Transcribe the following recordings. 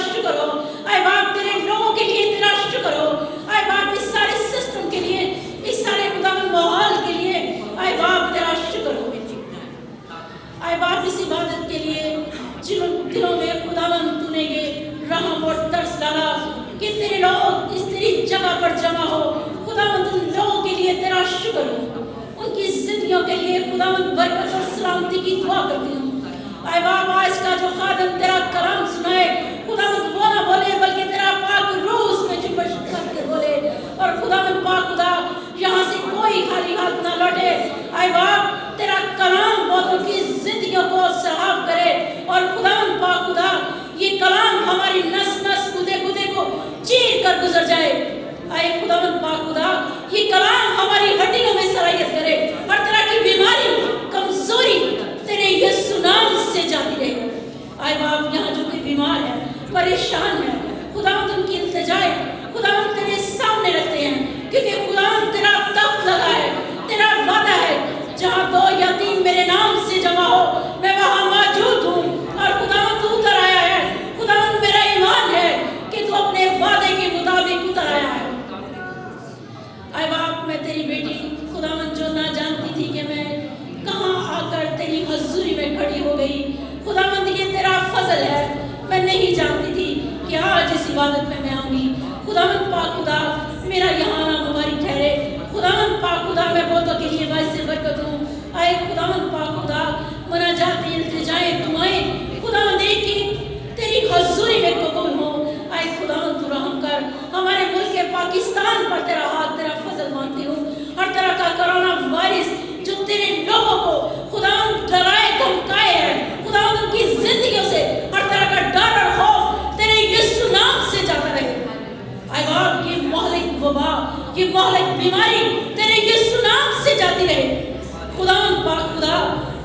शुक्र हो। आए बाप तेरे लोगों के लिए तेरा शुक्र हो। आए बाप इस सारे सिस्टम के लिए, इस सारे खुदावन माहौल के लिए आए बाप तेरा शुक्र हो। आए बाप इस इबादत के लिए जिन दिलों में खुदावन तूने ये रहम और तरस डाला कि तेरे लोग इस तेरी जगह पर जमा हो। खुदावन उन लोगों के लिए तेरा शुक्र हो। उनकी जिंदगियों के लिए खुदावन बरकत और सलामती की दुआ करती हूँ। आए बाप आज का जो खादम तेरा कलाम सुनाए खुदावन वो ना बोले बल्कि तेरा पाक रूह उसमें जुम्बश करके बोले। और खुदावन पाक खुदा यहाँ से कोई खाली हाथ ना लौटे। आए बाप तेरा कलाम बहुतों की जिंदगियों को सहाब करे। और खुदावन पाक खुदा ये कलाम हमारी नस नस गुदे गुदे को चीर कर गुजर जाए। आए खुदावन पाक खुदा ये कलाम हमारी हड्डियों में सरायत करे। हर तरह की बीमारी कमजोरी तेरे यीशु नाम से जाती रहे। आए बाप यहाँ जो कोई बीमार है परेशान है खुदावन उनकी इल्तिजाए खुदावन तेरे सामने रखते हैं क्योंकि खुदावन तेरा तख्त लगा है। तेरा वादा है जहाँ 2 या 3 मेरे नाम से जमा हो मैं वहाँ मौजूद हूँ। और खुदावन तू उतर आया है। खुदावन मेरा ईमान है कि तू अपने वादे के मुताबिक उतर आया है। आए बाप मैं तेरी बेटी खुदावन जो ना जानती थी कि मैं कहाँ आकर तेरी हजूरी में खड़ी हो गई। खुदावन ये तेरा फजल है। मैं नहीं जानती थी कि आज इस इबादत में मैं आऊँगी। खुदावन पाक खुदा मेरा यहाँ आना मुबारक ठहरे। खुदावन पाक खुदा मैं बहुतों के लिए बाइस बरकत हूँ। आए खुदावन पाक खुदा मुनाजात इल्तिजाएं दुआएं खुदावन एक की तेरी हजूरी में कबूल हो। आए खुदावन तू रहम कर। हमारे मुल्क के पाकिस्तान पर तेरा हाथ तेरा फजल मांगती हूँ। हर तरह का कोरोना वायरस जो तेरे लोगों को खुदावन डराए धमकाए है खुदावन उनकी जिंदगियों से हर तरह का डर और खौफ तेरे यीशु नाम से जाता रहे। आए बाप ये मोहलिक वबा ये मोहलिक बीमारी तेरे यीशु नाम से जाती रहे। खुदावन पाक खुदा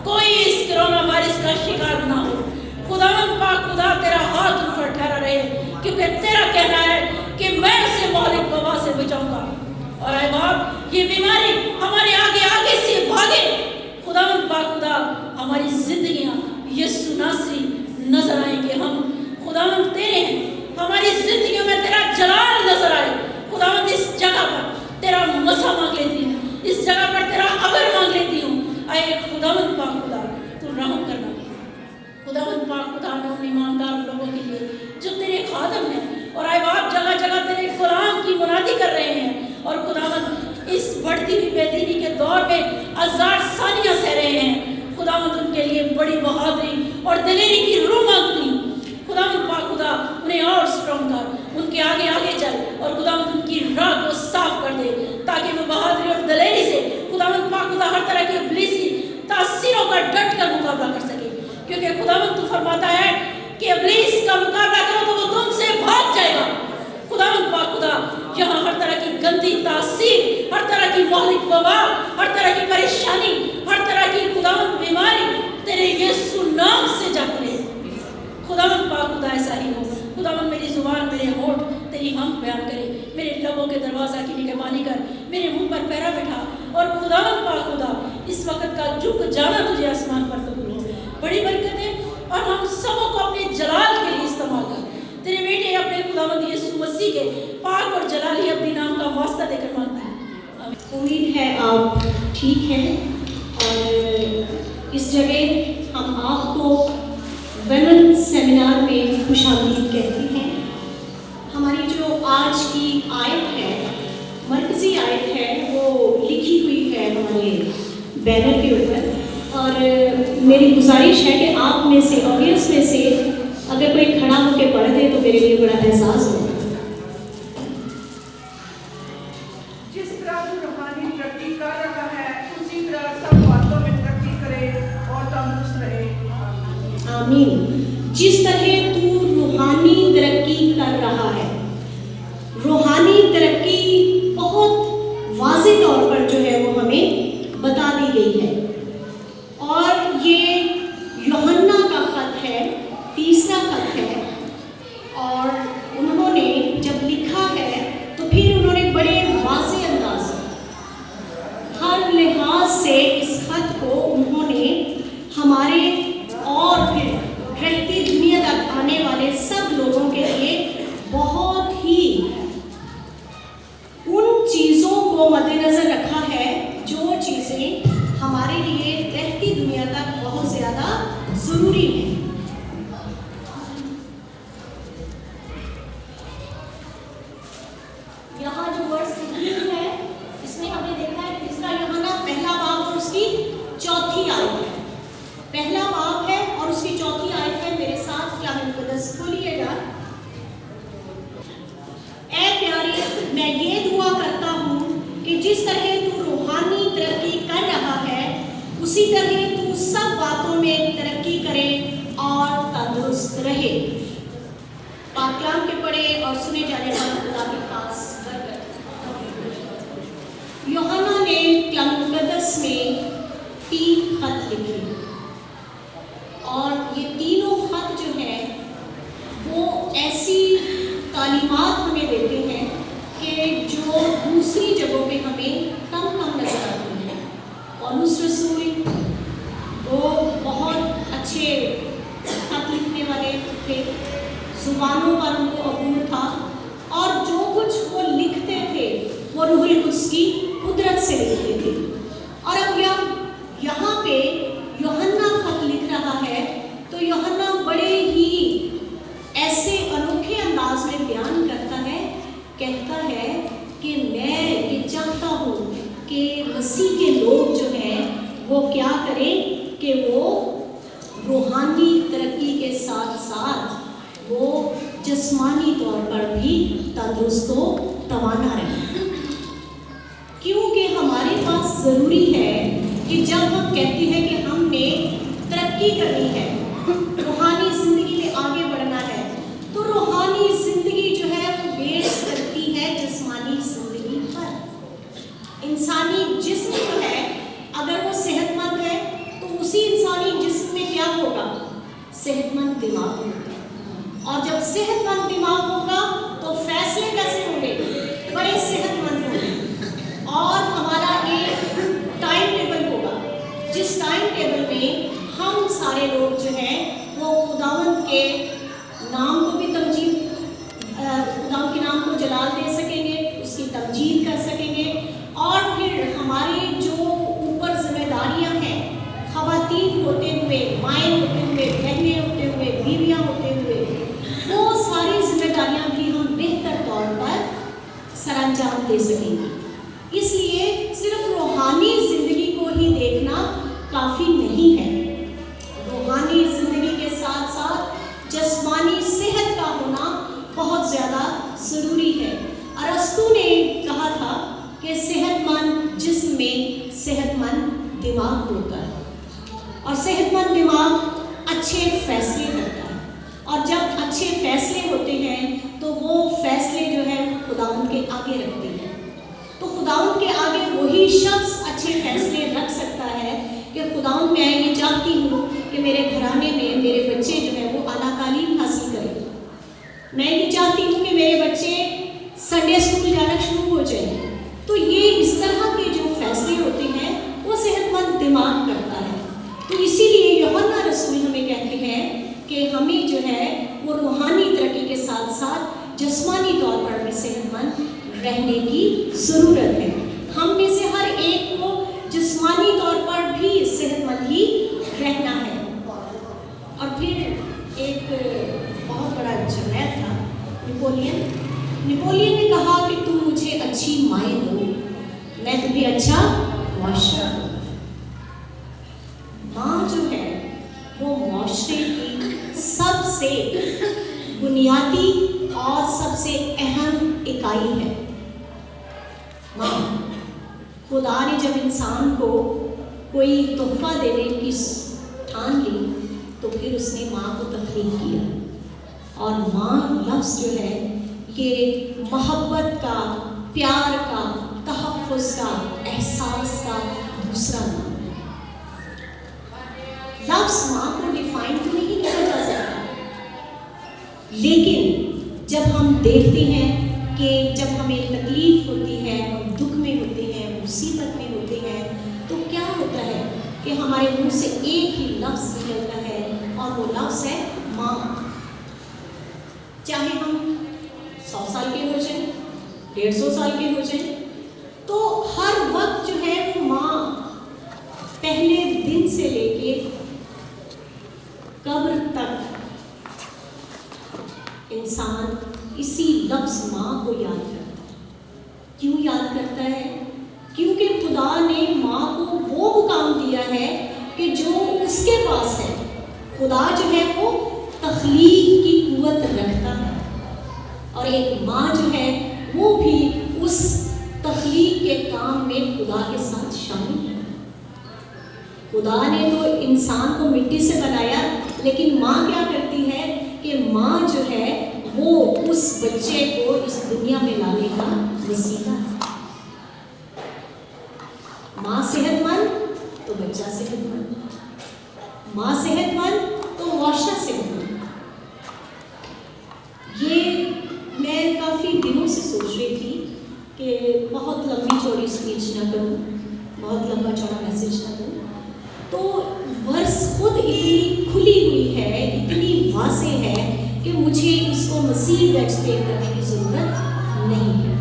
कोई इस कोरोना वायरस का शिकार ना हो। खुदावन पाक खुदा तेरा हाथ उन पर ठहरा रहे क्योंकि तेरा कहना है कि मैं उसे मोहलिक वबा से बचाऊंगा। और आए बाप ये बीमारी हमारे आगे आगे से भागे। खुदावन पाक खुदा हमारी जिंदगियां यीशु नासरी नजर आएंगे। हम खुदावन तेरे हैं। हमारी जिंदगियों में तेरा जलाल नजर आए। खुदावन इस जगह पर तेरा मसा मांग लेती हूँ। इस जगह पर तेरा अबर मांग लेती हूँ। आए खुदावन पाक खुदा तू रहम करना। खुदावन पाक खुदा में उन ईमानदार लोगों के लिए जो तेरे खादम हैं और आए बाप जगह जगह तेरे गुलाम की मुनादी कर रहे हैं। और खुदावन इस बढ़ती हुई बेदीनी के दौर में हजार सानियां सह रहे हैं। खुदावन उनके लिए बड़ी बहादुरी और दिलेरी की रूह मांगती हूँ। खुदावन पाक खुदा उन्हें और स्ट्रॉन्ग कर उनके आगे आगे चल और खुदावन उनकी राह को साफ कर दे ताकि वो बहादुरी और दिलेरी से खुदावन पाक खुदा हर तरह की इब्लीसी तासीरों का डट कर मुकाबला कर सके। क्योंकि खुदावन तू फरमाता है कि इब्लीस का मुकाबला करो तो वो तुमसे भाग जाएगा। खुदावन पाक खुदा यहाँ हर तरह की गंदी तासीर हर तरह की मौलिक वबा हर तरह की परेशानी हर तरह की खुदावन बीमारी तेरे यीशु नाम से जाती रहे। खुदावन पाक खुदा ऐसा ही हो। खुदावन मेरी जुबान मेरे होठ तेरी हम बयान करे। मेरे लबों के दरवाज़ा की निगहबानी कर। मेरे मुंह पर पैरा बैठा। और खुदावन पाक खुदा इस वक्त का झुक जाना तुझे आसमान पर कबूल हो। बड़ी बरकत है और हम सबों को अपने जलाल के लिए इस्तेमाल कर। तेरे बेटे अपने खुदावंद यीशु मसीह के पाक और जलाली अपने नाम का वास्ता देकर मांगता है। उम्मीद है आप ठीक हैं। और इस जगह हम आपको वेमेन सेमिनार में खुशामदीद कहते हैं। हमारी जो आज की आयत है मरकज़ी आयत है वो लिखी हुई है हमारे बैनर के ऊपर। और मेरी गुजारिश है कि आप में से ऑडियंस में से अगर कोई खड़ा होकर पढ़ दे तो मेरे लिए बड़ा एहसास होगा। जिस तरह तू रूहानी तरक्की कर रहा है उसी तरह सब बातों में तरक्की करे और तंदुरुस्त रहे। आमीन। जिस तरह तू रूहानी तरक्की कर रहा है, रूहानी तरक्की बहुत वाज़ेह तौर पर जो है वो हमें बता दी गई है। और ये यूहन्ना का खत है, तीसरा खत है। और उन्होंने जब लिखा है तो फिर उन्होंने बड़े वाज़ेह अंदाज हर लिहाज से इस खत को उन्होंने हमारे और फिर रहती दुनिया तक आने वाले सब लोगों के लिए बहुत ही उन चीज़ों को मद्देनज़र रखा है जो चीज़ें हमारे लिए रहती दुनिया तक बहुत ज़्यादा ज़रूरी हैं। यहाँ जो वर्ड्स लिखी है इसमें हमने देखा है तीसरा यूहन्ना पहला बाब और उसकी चौथी आयत है। पहला बाब है और उसकी चौथी आयत है। मेरे साथ क्या मुकद्दस खोलिएगा। ऐ प्यारे, मैं ये दुआ करता हूँ कि जिस तरह तू रूहानी तरक्की कर रहा है उसी तरह तू सब बातों में तरक्की करे और तंदुरुस्त रहे। पाक कलाम के पढ़े और सुने जाने वाले खुदा के पास यूहन्ना ने कलाम मुकद्दस में 3 खत लिखे और ये तीनों खत जो है वो ऐसी तालीमात हमें देते हैं कि जो दूसरी जगहों पे हमें कम नजर आती हैं। पौलुस रसूल वो बहुत अच्छे खत लिखने वाले थे, जुबानों पर उनको अबूर था और जो कुछ वो लिखते थे वो रूहुल कुद्स की कुदरत से लिखते थे। और अब यहाँ पे यूहन्ना खत लिख रहा है तो यूहन्ना बड़े ही ऐसे अनोखे अंदाज में बयान करता है, कहता है कि मैं ये चाहता हूँ कि मसीह के लोग जो हैं वो क्या करें कि वो रूहानी तरक्की के साथ साथ वो जिस्मानी तौर पर भी तंदुरुस्त हो, तवाना रहे। क्योंकि हमारे पास ज़रूरी है कि जब हम कहते हैं कि हमने तरक्की करनी है, रूहानी ज़िंदगी में आगे बढ़ना है, तो रूहानी ज़िंदगी जो है वो बेस करती है जिस्मानी ज़िंदगी पर। इंसानी जिस्म जो है अगर वो सेहतमंद है तो उसी इंसानी जिस्म में क्या होगा? सेहतमंद दिमाग होगा। और जब सेहतमंद दिमाग होगा तो फैसले कैसे होंगे? बड़े सेहतमंद होंगे। और हमारा एक टाइम टेबल होगा जिस टाइम टेबल में हम सारे लोग जो हैं वो खुदावंद के नाम को भी खुदावंद के नाम को जलाल दे सकेंगे, उसकी तमजीद कर सकेंगे। और फिर हमारी जो ऊपर जिम्मेदारियां हैं, ख़वातीन होते हुए, माएँ होते हुए, बहनें होते हुए, बीवियां होते हुए, वो सारी जिम्मेदारियां भी हम बेहतर तौर पर सरअंजाम दे सकेंगे। इसलिए सिर्फ रूहानी ज़िंदगी को ही देखना काफ़ी नहीं है। रूहानी ज़िंदगी के साथ साथ जिस्मानी सेहत का होना बहुत ज़्यादा ज़रूरी है। अरस्तु ने कहा था कि सेहतमंद जिस्म में सेहतमंद दिमाग होता है और सेहतमंद दिमाग अच्छे फैसले करता है। और जब अच्छे फैसले होते हैं तो वो फैसले जो है खुदावंद के आगे रखते हैं। तो खुदावंद के आगे वही शख्स अच्छे फैसले रख सकता है कि खुदावंद मैं ये चाहती हूँ कि मेरे घराने में मेरे बच्चे जो है वो आला तालीम हासिल करें। मैं ये चाहती हूँ कि मेरे बच्चे संडे स्कूल जाना शुरू हो जाए। तो ये इस तरह के जो फैसले होते हैं वो सेहतमंद दिमाग करता है। तो इसीलिए यूहन्ना रसूल हमें कहते हैं कि हमें जो है वो रूहानी तरक्की के साथ साथ जिस्मानी तौर पर भी सेहतमंद रहने की ज़रूरत है। हम में से हर एक को जिस्मानी तौर पर भी सेहतमंद ही रहना है। और फिर एक बहुत बड़ा जर्नैल था नेपोलियन ने कहा कि तुम मुझे अच्छी माएँ दो, मैं तुम्हें अच्छा मुआशरा दूँ। माँ जो है वो मुआशरे की सबसे बुनियादी और सबसे अहम इकाई है। माँ, खुदा ने जब इंसान को कोई तोहफा देने की ठान ली तो फिर उसने माँ को तख्लीक किया। और माँ लफ्ज़ जो है ये मोहब्बत का, प्यार का, तहफ़्फ़ुज़ का, एहसास का दूसरा नाम है। लफ्ज़ माँ को डिफाइन तो नहीं किया जा सकता, लेकिन जब हम देखते हैं कि जब हमें तकलीफ़ होती है, हम दुख में होते हैं, मुसीबत में होते हैं, तो क्या होता है कि हमारे मुंह से एक ही लफ्ज़ निकलता है और वो लफ्ज़ है माँ। चाहे हम 100 साल के हो जाएं, 150 साल के हो जाएं, तो हर वक्त जो है वो माँ पहले दिन से लेके कब्र तक इंसान इसी लफ्ज़ माँ को याद करता है। क्यों याद करता है? क्योंकि खुदा ने माँ को वो मुकाम दिया है कि जो उसके पास है। खुदा जो है वो तख्लीक की कुव्वत रखता है, और एक माँ जो है वो भी उस तख्लीक के काम में खुदा के साथ शामिल है। खुदा ने तो इंसान को मिट्टी से बनाया, लेकिन माँ क्या करती है कि माँ जो है वो उस बच्चे को इस दुनिया में लाने का वसीला है। माँ सेहतमंद तो बच्चा सेहतमंद, माँ सेहतमंद तो मुआशरा सेहतमंद। ये मैं काफ़ी दिनों से सोच रही थी कि बहुत लंबी चौड़ी स्पीच ना करूँ, बहुत लंबा चौड़ा मैसेज ना दूँ, तो वर्स खुद इतनी खुली हुई है, इतनी वाज़े है कि मुझे इसको मज़ीद एक्सप्लेन करने की ज़रूरत नहीं है।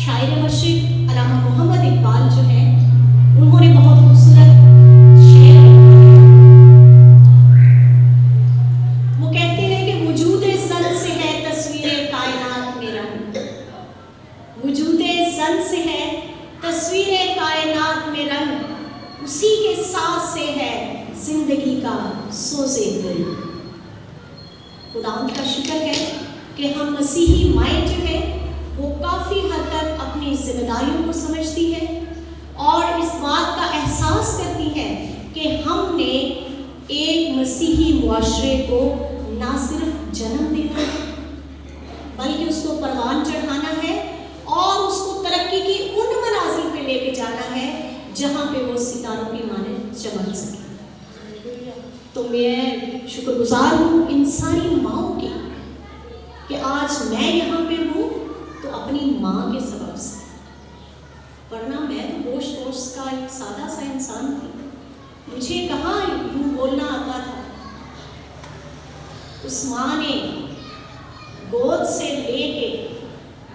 शायर मशरिक़ अल्लामा मोहम्मद इकबाल जो है, उन्होंने बहुत खूबसूरत शेर वो कहते हैं कि वजूदे ज़न से है तस्वीरे कायनात में रंग, वजूदे ज़न से है तस्वीरे कायनात में रंग, उसी के साथ से है जिंदगी का सोज़े दिल। खुदावंद का शुक्र है कि हम मसीही माएँ जो है वो काफ़ी हद तक अपनी जिम्मेदारियों को समझती है और इस बात का एहसास करती है कि हमने एक मसीही मुआशरे को ना सिर्फ जन्म देना है, बल्कि उसको परवान चढ़ाना है और उसको तरक्की की उन मनाजिल पे लेके जाना है जहाँ पे वो सितारों की माने चमक सके। तो मैं शुक्रगुजार हूँ इन सारी माँओं की कि आज मैं यहाँ पे हूँ तो अपनी माँ के सबब से, वरना मैं तो होश होश का एक सादा सा इंसान थी। मुझे कहाँ यूँ बोलना आता था। उस माँ ने गोद से लेके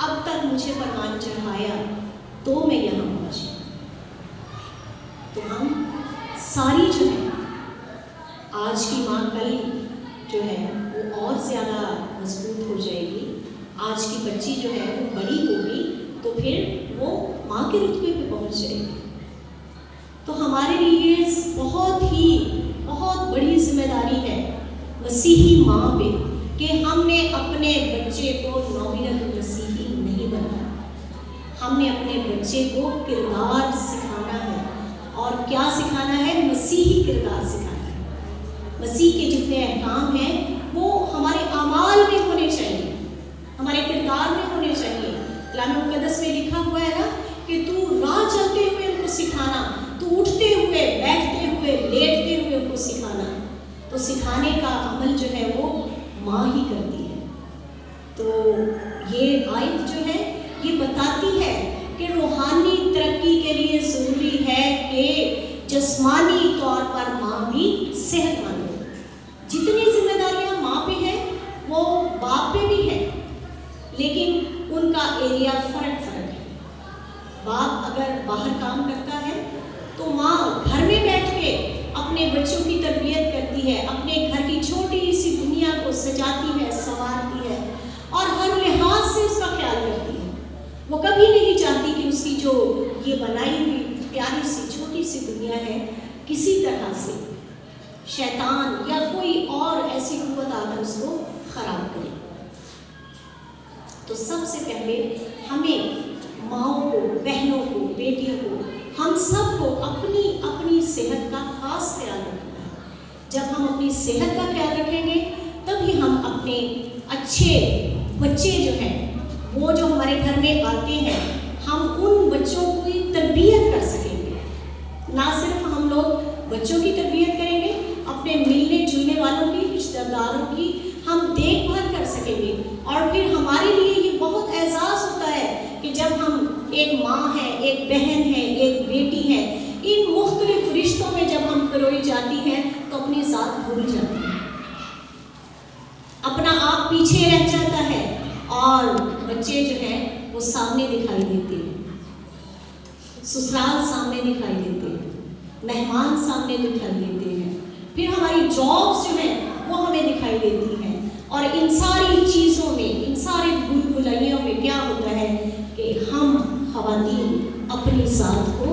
अब तक मुझे परवान चढ़ाया तो मैं यहाँ पहुँची। तो हम सारी जो है, आज की माँ कल जो है वो और ज़्यादा मजबूत हो जाएगी। आज की बच्ची जो है वो बड़ी होगी तो फिर वो माँ के रुतबे पे पहुँच जाएगी। तो हमारे लिए बहुत बड़ी जिम्मेदारी है मसीही माँ पे कि हमने अपने बच्चे को नॉमिनल मसीही नहीं बनाना। हमने अपने बच्चे को किरदार सिखाना है, और क्या सिखाना है? मसीही किरदार सिखाना है। मसीह के जितने अहकाम हैं वो हमारे अमाल में होने चाहिए, हमारे किरदार में होने चाहिए। कलाम मुक़द्दस में लिखा हुआ है ना कि तू राह चलते हुए उनको सिखाना, तू उठते हुए, बैठते हुए, लेटते हुए उनको सिखाना। तो सिखाने का अमल जो है वो माँ ही करती है। तो ये आयत जो है ये बताती है कि रूहानी तरक्की के लिए ज़रूरी है कि जिस्मानी तौर पर माँ भी सेहतमंद हो। जितनी जिम्मेदारियाँ माँ पे हैं वो बाप पे भी है, लेकिन उनका एरिया फ़र्क है। बाप अगर बाहर काम करता है तो माँ घर में बैठ के अपने बच्चों की तरबियत करती है, अपने घर की छोटी सी दुनिया को सजाती है, संवारती है और हर लिहाज से उसका ख्याल करती है। वो कभी नहीं चाहती कि उसकी जो ये बनाई हुई प्यारी सी छोटी सी दुनिया है किसी तरह से शैतान या कोई और ऐसी कुव्वत आकर उसको ख़राब करे। तो सबसे पहले हमें माँओं को, बहनों को, बेटियों को, हम सब को अपनी अपनी सेहत का खास ख्याल रखना है। जब हम अपनी सेहत का ख्याल रखेंगे तभी हम अपने अच्छे बच्चे जो हैं वो जो हमारे घर में आते हैं हम उन बच्चों की तरबियत कर सकेंगे। ना सिर्फ हम लोग बच्चों की तरबियत करेंगे, अपने मिलने जुलने वालों की, रिश्तेदारों की हम देखभाल कर सकेंगे। और फिर हमारे लिए ये बहुत एहसास होता है कि जब हम एक माँ है, एक बहन है, एक बेटी है, इन मुख्तलिफ रिश्तों में जब हम पिरोई जाती हैं तो अपनी ज़ात भूल जाती हैं, अपना आप पीछे रह जाता है और बच्चे जो हैं वो सामने दिखाई देते हैं, ससुराल सामने दिखाई देते हैं, मेहमान सामने दिखाई देते हैं, फिर हमारी जॉब्स जो है वो हमें दिखाई देती हैं। और इन सारी चीज़ों में, इन सारे भूल-भुलैयों में क्या होता है कि हम ख़वातीन अपनी ज़ात को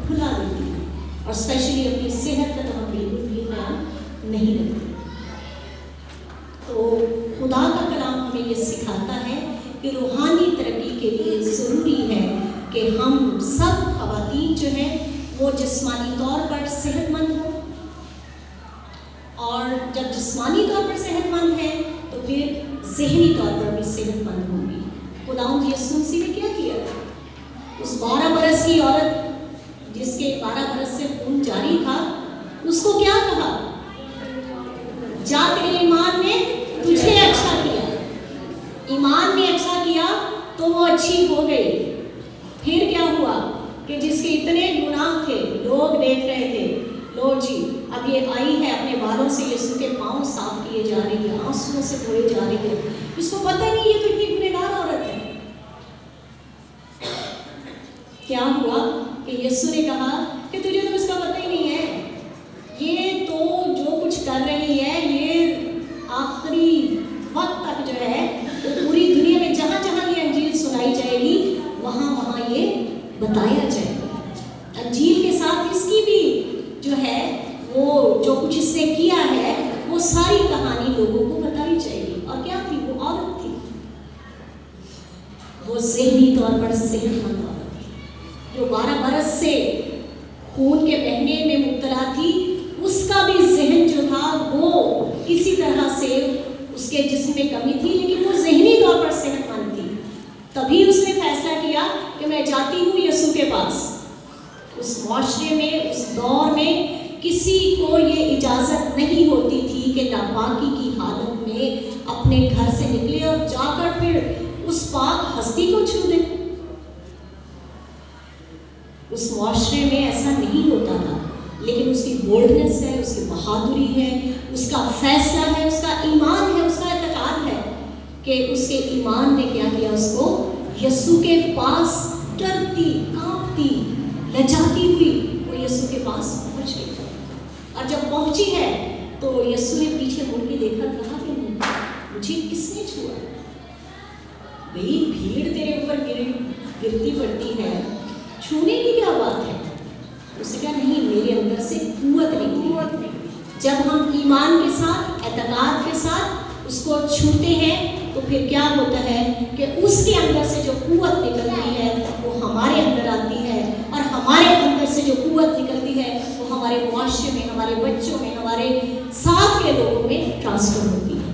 भुला देती हैं और स्पेशली अपनी सेहत का तो हम बिल्कुल भी ध्यान नहीं रखते। तो खुदा का कलाम हमें ये सिखाता है कि रूहानी तरक्की के लिए ज़रूरी है कि हम सब ख़वातीन जो हैं वो जिस्मानी तौर पर सेहतमंद हों, और जब जिस्मानी तौर पर सेहतमंद है तो फिर ज़हनी तौर पर भी सेहतमंद होंगी। खुदावंद यीशु मसीह ने क्या किया? उस 12 बरस की औरत जिसके 12 बरस से खून जारी था, उसको क्या कहा? जा, तेरे ईमान ने तुझे अच्छा किया। ईमान ने अच्छा किया तो वो अच्छी हो गई। फिर क्या हुआ कि जिसके इतने गुनाह थे, लोग देख रहे थे, लो जी अब ये आई है, अपने बालों से यीशु के पाँव साफ किए जा रही है, आंसुओं से धोए जा रही है, इसको पता नहीं ये तो इतनी गुनहगार औरत है। क्या हुआ कि यीशु ने कहा कि तुझे तो इसका पता ही नहीं है, ये तो जो कुछ कर रही है ये आखिरी वक्त तक जो है वो पूरी दुनिया में जहाँ जहाँ ये अंजील सुनाई जाएगी वहाँ वहाँ ये बताया जाएगा। अंजील के साथ इसकी भी जो है वो जो कुछ इसने किया है वो सारी कहानी लोगों को बताई जाएगी। और क्या थी? वो औरत थी, वो ज़हनी तौर पर सेहतमंद औरत थी जो 12 बरस से खून के बहने में मुब्तला थी। उसका भी जहन जो था वो किसी तरह से उसके जिस्म में कमी थी, लेकिन वो ज़हनी तौर पर सेहतमंद थी। तभी उसने फैसला किया कि मैं जाती हूँ यीशु के पास। उस माशरे में, उस दौर में किसी को ये इजाज़त नहीं होती थी कि नापाकी की हालत में अपने घर से निकले और जाकर फिर उस पाक हस्ती को छू दे। उस माशरे में ऐसा नहीं होता था, लेकिन उसकी बोल्डनेस है, उसकी बहादुरी है, उसका फैसला है, उसका ईमान है, उसका एतकाद है कि उसके ईमान ने क्या किया, उसको यीशु के पास डरती, कांपती, लजाती हुई वो यीशु के पास पहुंच गई। और जब पहुंची है तो यीशु ने पीछे मुड़ के देखा, कहा कि मुझे किसने छुआ? भाई भीड़ तेरे ऊपर गिरती पड़ती है, छूने की क्या बात है? उसने कहा नहीं, मेरे अंदर से कुव्वत निकली। जब हम ईमान के साथ, एतकाद के साथ उसको छूते हैं तो फिर क्या होता है कि उसके अंदर से जो कुव्वत निकलती है वो हमारे अंदर आती है, और हमारे अंदर से जो कुव्वत निकलती है वो हमारे मुआशरे में, हमारे बच्चों में, हमारे साथ के लोगों में ट्रांसफर होती है।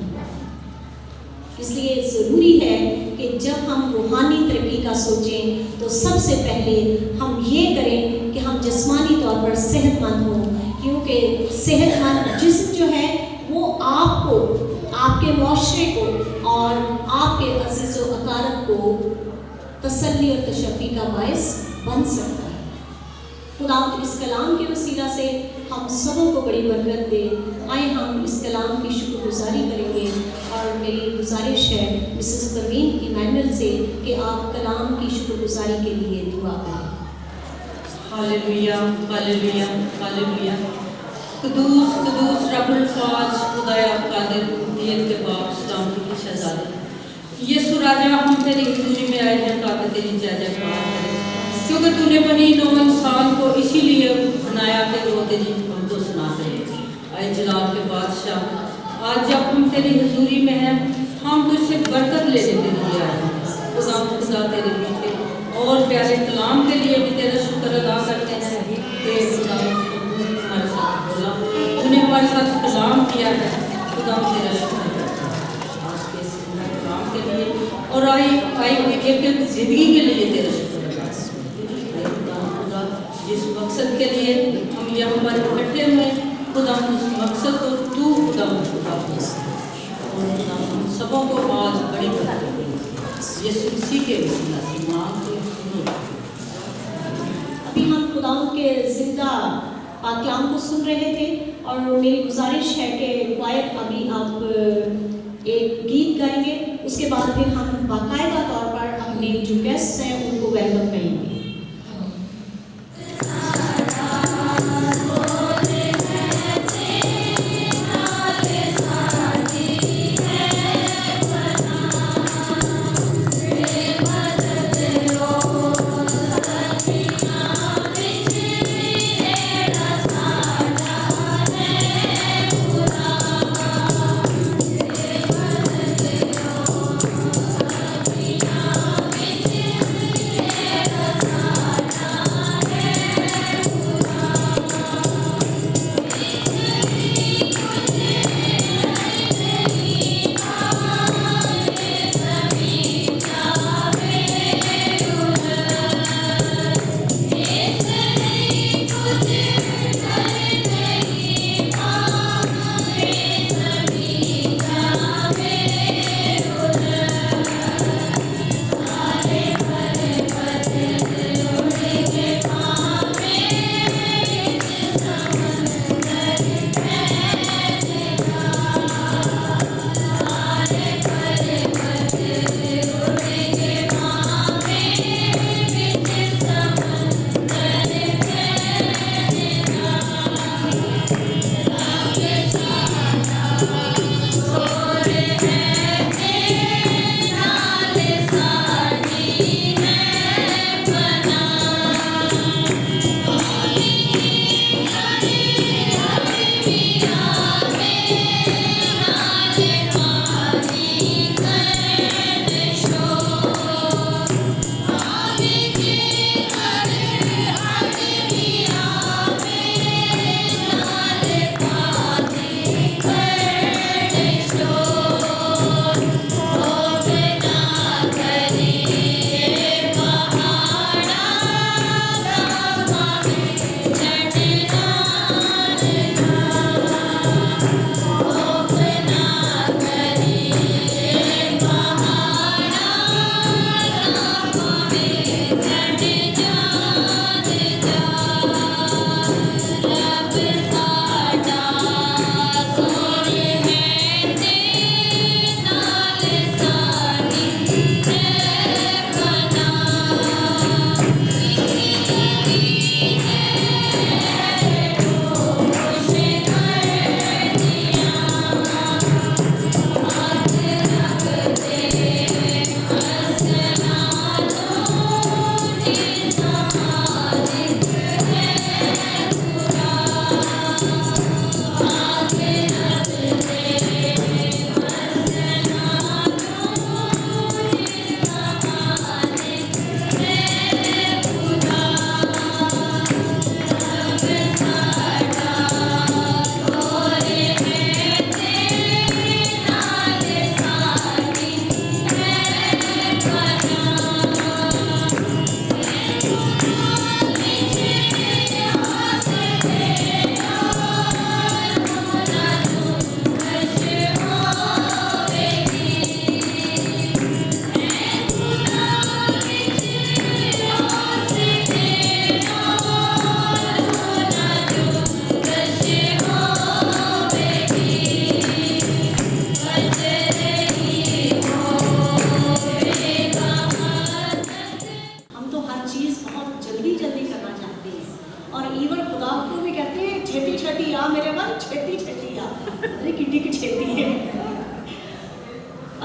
इसलिए ज़रूरी है कि जब हम रूहानी तरक्की का सोचें तो सबसे पहले हम ये करें कि हम जिस्मानी तौर पर सेहतमंद हों, क्योंकि सेहतमंद जिस्म जो है वो आपको, आपके मुआशरे को और आपके अज़ीज़ व अकारब को तसल्ली और तशफ़ी का बायस बन सकता है। खुदा इस कलाम के वसीला से हम सबों को बड़ी बरकत दे। आए हम इस कलाम की शुक्रगुजारी करेंगे, और मेरी गुजारिश है मिसेस परवीन इमैनुअल से कि आप कलाम की शुक्रगुजारी के लिए दुआ करें। Hallelujah, hallelujah, hallelujah. कुदूस कुदूस रब्बुल फ़ाज़ खुदाया कादिर नियत के बाप सलाम की शहज़ादी यीशु राजा, हम तेरी हुज़ूरी में आए हैं ताकि तेरी जय-जयकार करें, क्योंकि तूने बनी नौ इंसान को इसीलिए बनाया कि वो तेरी हमको सुना सके। आए जलाल के बादशाह, आज जब हम तेरी हुज़ूरी में हैं, हम तुझसे बरकत लेने के लिए आए हैं। खुदा तेरे मीठे और प्यारे कलाम के लिए भी तेरा शुक्र अदा करते हैं कि खुदा हमारे साथ बोला, तूने हमारे साथ कलाम किया है। खुदा तेरा शुक्र करते हैं आज के इस कलाम के लिए और आई हुई एक एक जिंदगी के लिए तेरा शुक्र अदा करते हैं। खुदा जिस मकसद के लिए हम यहाँ पर इकट्ठे हुए, खुदा उस मकसद को तू खुदा और खुदा हम सबों को आज बड़ी बरकत दे। यीशु मसीह के वसीला से मांगते हैं। अभी हम खुदावंद के जिंदा पाकलाम को सुन रहे थे, और मेरी गुजारिश है कि क्वायर अभी आप एक गीत गाएंगे, उसके बाद फिर हम बाकायदा तौर पर अपने जो गेस्ट हैं उनको वेलकम करेंगे।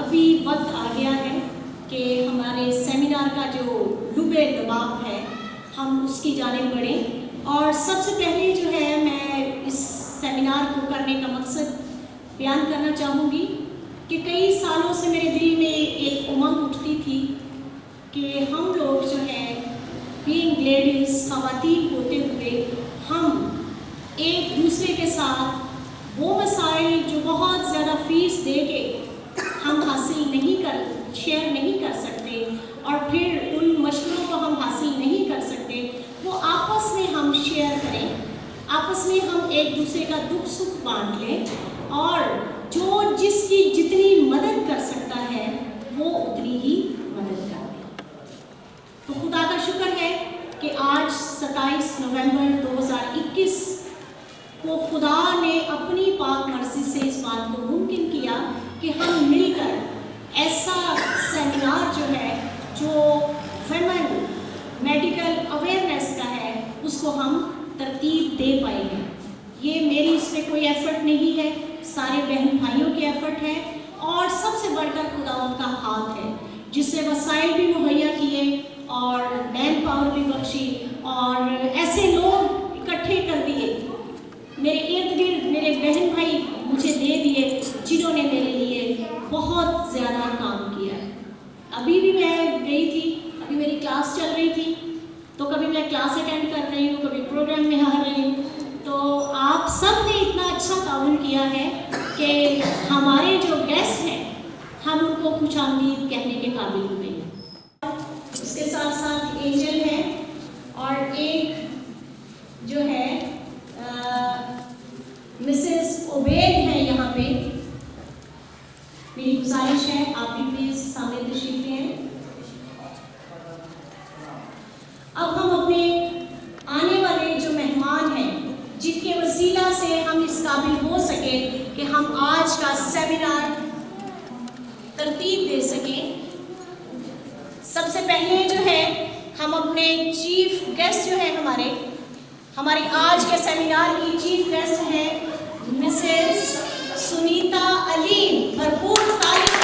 अभी वक्त आ गया है कि हमारे सेमिनार का जो लुबे लबाब है हम उसकी जानिब बढ़ें। और सबसे पहले जो है मैं इस सेमिनार को करने का मकसद बयान करना चाहूँगी कि कई सालों से मेरे दिल में एक उमंग उठती थी कि हम लोग जो है बीइंग लेडीज़ ख़वातीन होते हुए हम एक दूसरे के साथ वो मसाइल जो बहुत ज़्यादा फीस दे के हम हासिल नहीं कर शेयर नहीं कर सकते और फिर उन मशलों को हम हासिल नहीं कर सकते, वो आपस में हम शेयर करें, आपस में हम एक दूसरे का दुख सुख बांट लें और जो जिसकी जितनी मदद कर सकता है वो उतनी ही मदद कर दे। तो खुदा का शुक्र है कि आज 27 नवंबर 2021 को खुदा ने अपनी पाक मर्जी से इस बात को मुमकिन किया कि हम मिलकर जो वुमेन मेडिकल अवेयरनेस का है उसको हम तरतीब दे पाएंगे। ये मेरी इसमें कोई एफर्ट नहीं है, सारे बहन भाइयों की एफर्ट है और सबसे बढ़कर खुदावंद का हाथ है जिससे वसाइल भी मुहैया किए और मैन पावर भी बख्शी और ऐसे लोग इकट्ठे कर दिए, मेरे इर्द गिर्द मेरे बहन भाई मुझे दे दिए जिन्होंने मेरे लिए बहुत ज़्यादा काम किया है। अभी भी मैं गई थी, अभी मेरी क्लास चल रही थी, तो कभी मैं क्लास अटेंड कर रही हूँ, कभी प्रोग्राम में आ रही हूँ, तो आप सब ने इतना अच्छा ताउन किया है कि हमारे जो गेस्ट हैं हम उनको खुशामदीद कहने के काबिल हुए हैं। उसके साथ साथ एंजल है और एक जो है मिसेस ओबेद है यहाँ पे। मेरी गुजारिश है आप भी प्लीज सामने तशरीफ लें। अब हम अपने आने वाले जो मेहमान हैं जिनके वसीला से हम इस काबिल हो सके कि हम आज का सेमिनार तरतीब दे सकें, सबसे पहले जो है हम अपने चीफ गेस्ट जो है हमारे आज के सेमिनार की चीफ गेस्ट है मिसेस सुनीता अलीम। भरपूर तारीफ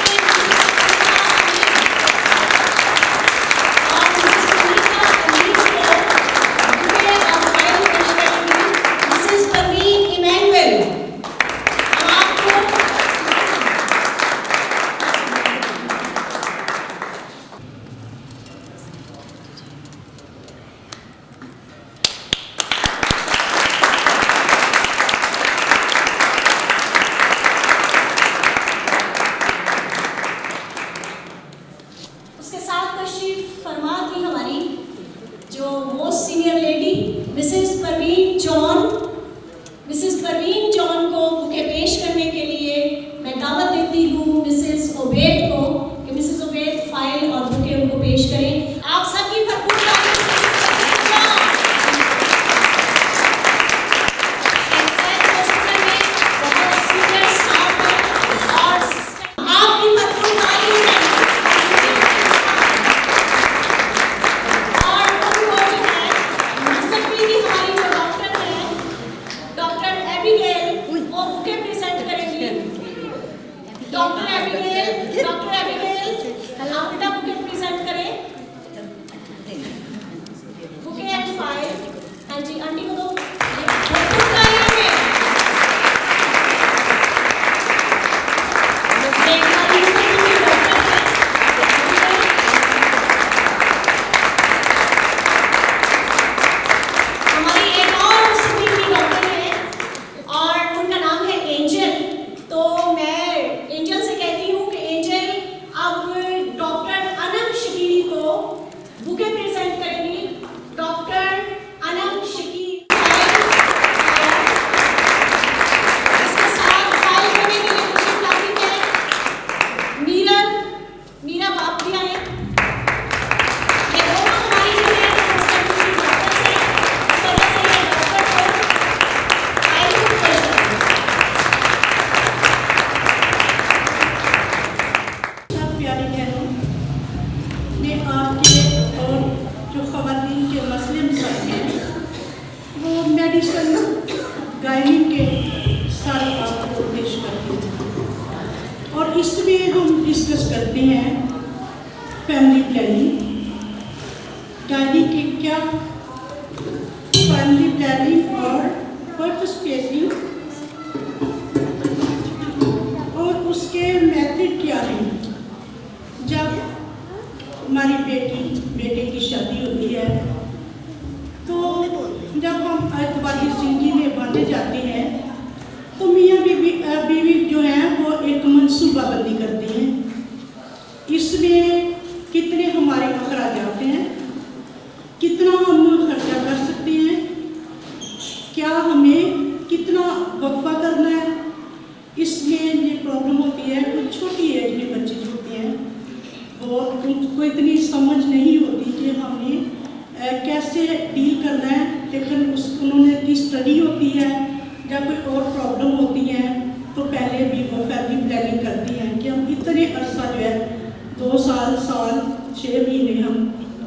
6 महीने हम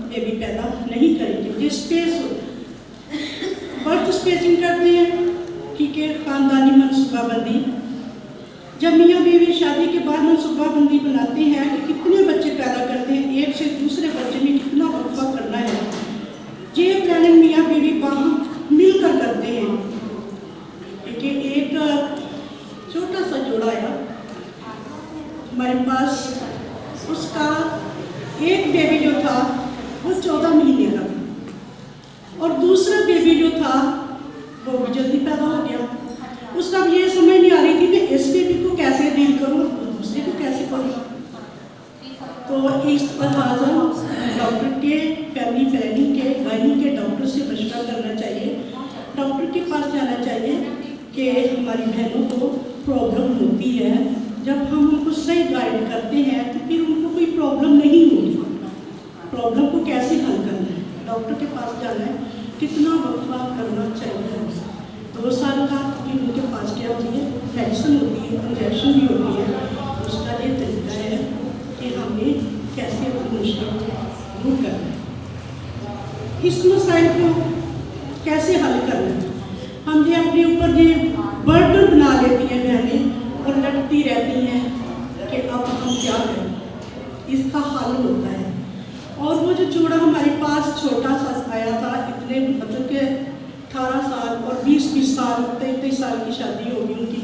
बेबी पैदा नहीं करेंगे। ये स्पेस बर्थ स्पेसिंग करते हैं, ठीक है, खानदानी मनसूबाबंदी। जब मियाँ बीवी शादी के बाद मनसूबाबंदी बनाते हैं कि कितने बच्चे पैदा करते हैं, एक से दूसरे बच्चे में कितना वक्फा करना है, ये प्लानिंग मियाँ बीवी वहाँ मिलकर करते हैं। ठीक है, एक छोटा सा जोड़ा है हमारे पास, उसका एक बेबी जो था वो 14 महीने का था और दूसरा बेबी जो था वो भी जल्दी पैदा हो गया। उसका ये समझ नहीं आ रही थी कि इस बेबी को कैसे डील करूँ, दूसरे को कैसे करूँ। तो इस लिहाज डॉक्टर के, फैमिली प्लानिंग के, गायनी के डॉक्टर से मशवरा करना चाहिए, डॉक्टर के पास जाना चाहिए कि हमारी बहनों को प्रॉब्लम होती है। जब हम उनको सही गाइड करते हैं तो फिर उनको कोई प्रॉब्लम नहीं होगी। प्रॉब्लम को कैसे हल करना है, डॉक्टर के पास जाना है, कितना वक्फा करना चाहिए। 2 साल का फिर उनके पास क्या होती है, मेडिसिन होती है, इंजेक्शन भी होती है। उसका ये तरीका है कि हमें कैसे अपनी मुश्किल दूर करना है, इस मसाइल को कैसे हल करना है। हम ये अपने ऊपर ये बर्डन बना लेती हैं बहनें और लड़ती रहती हैं कि अब हम क्या करें, इसका हल होता है। और वो जो जोड़ा हमारे पास छोटा सा आया था, इतने मतलब के 18 साल और 20 साल 33 साल की शादी होगी उनकी,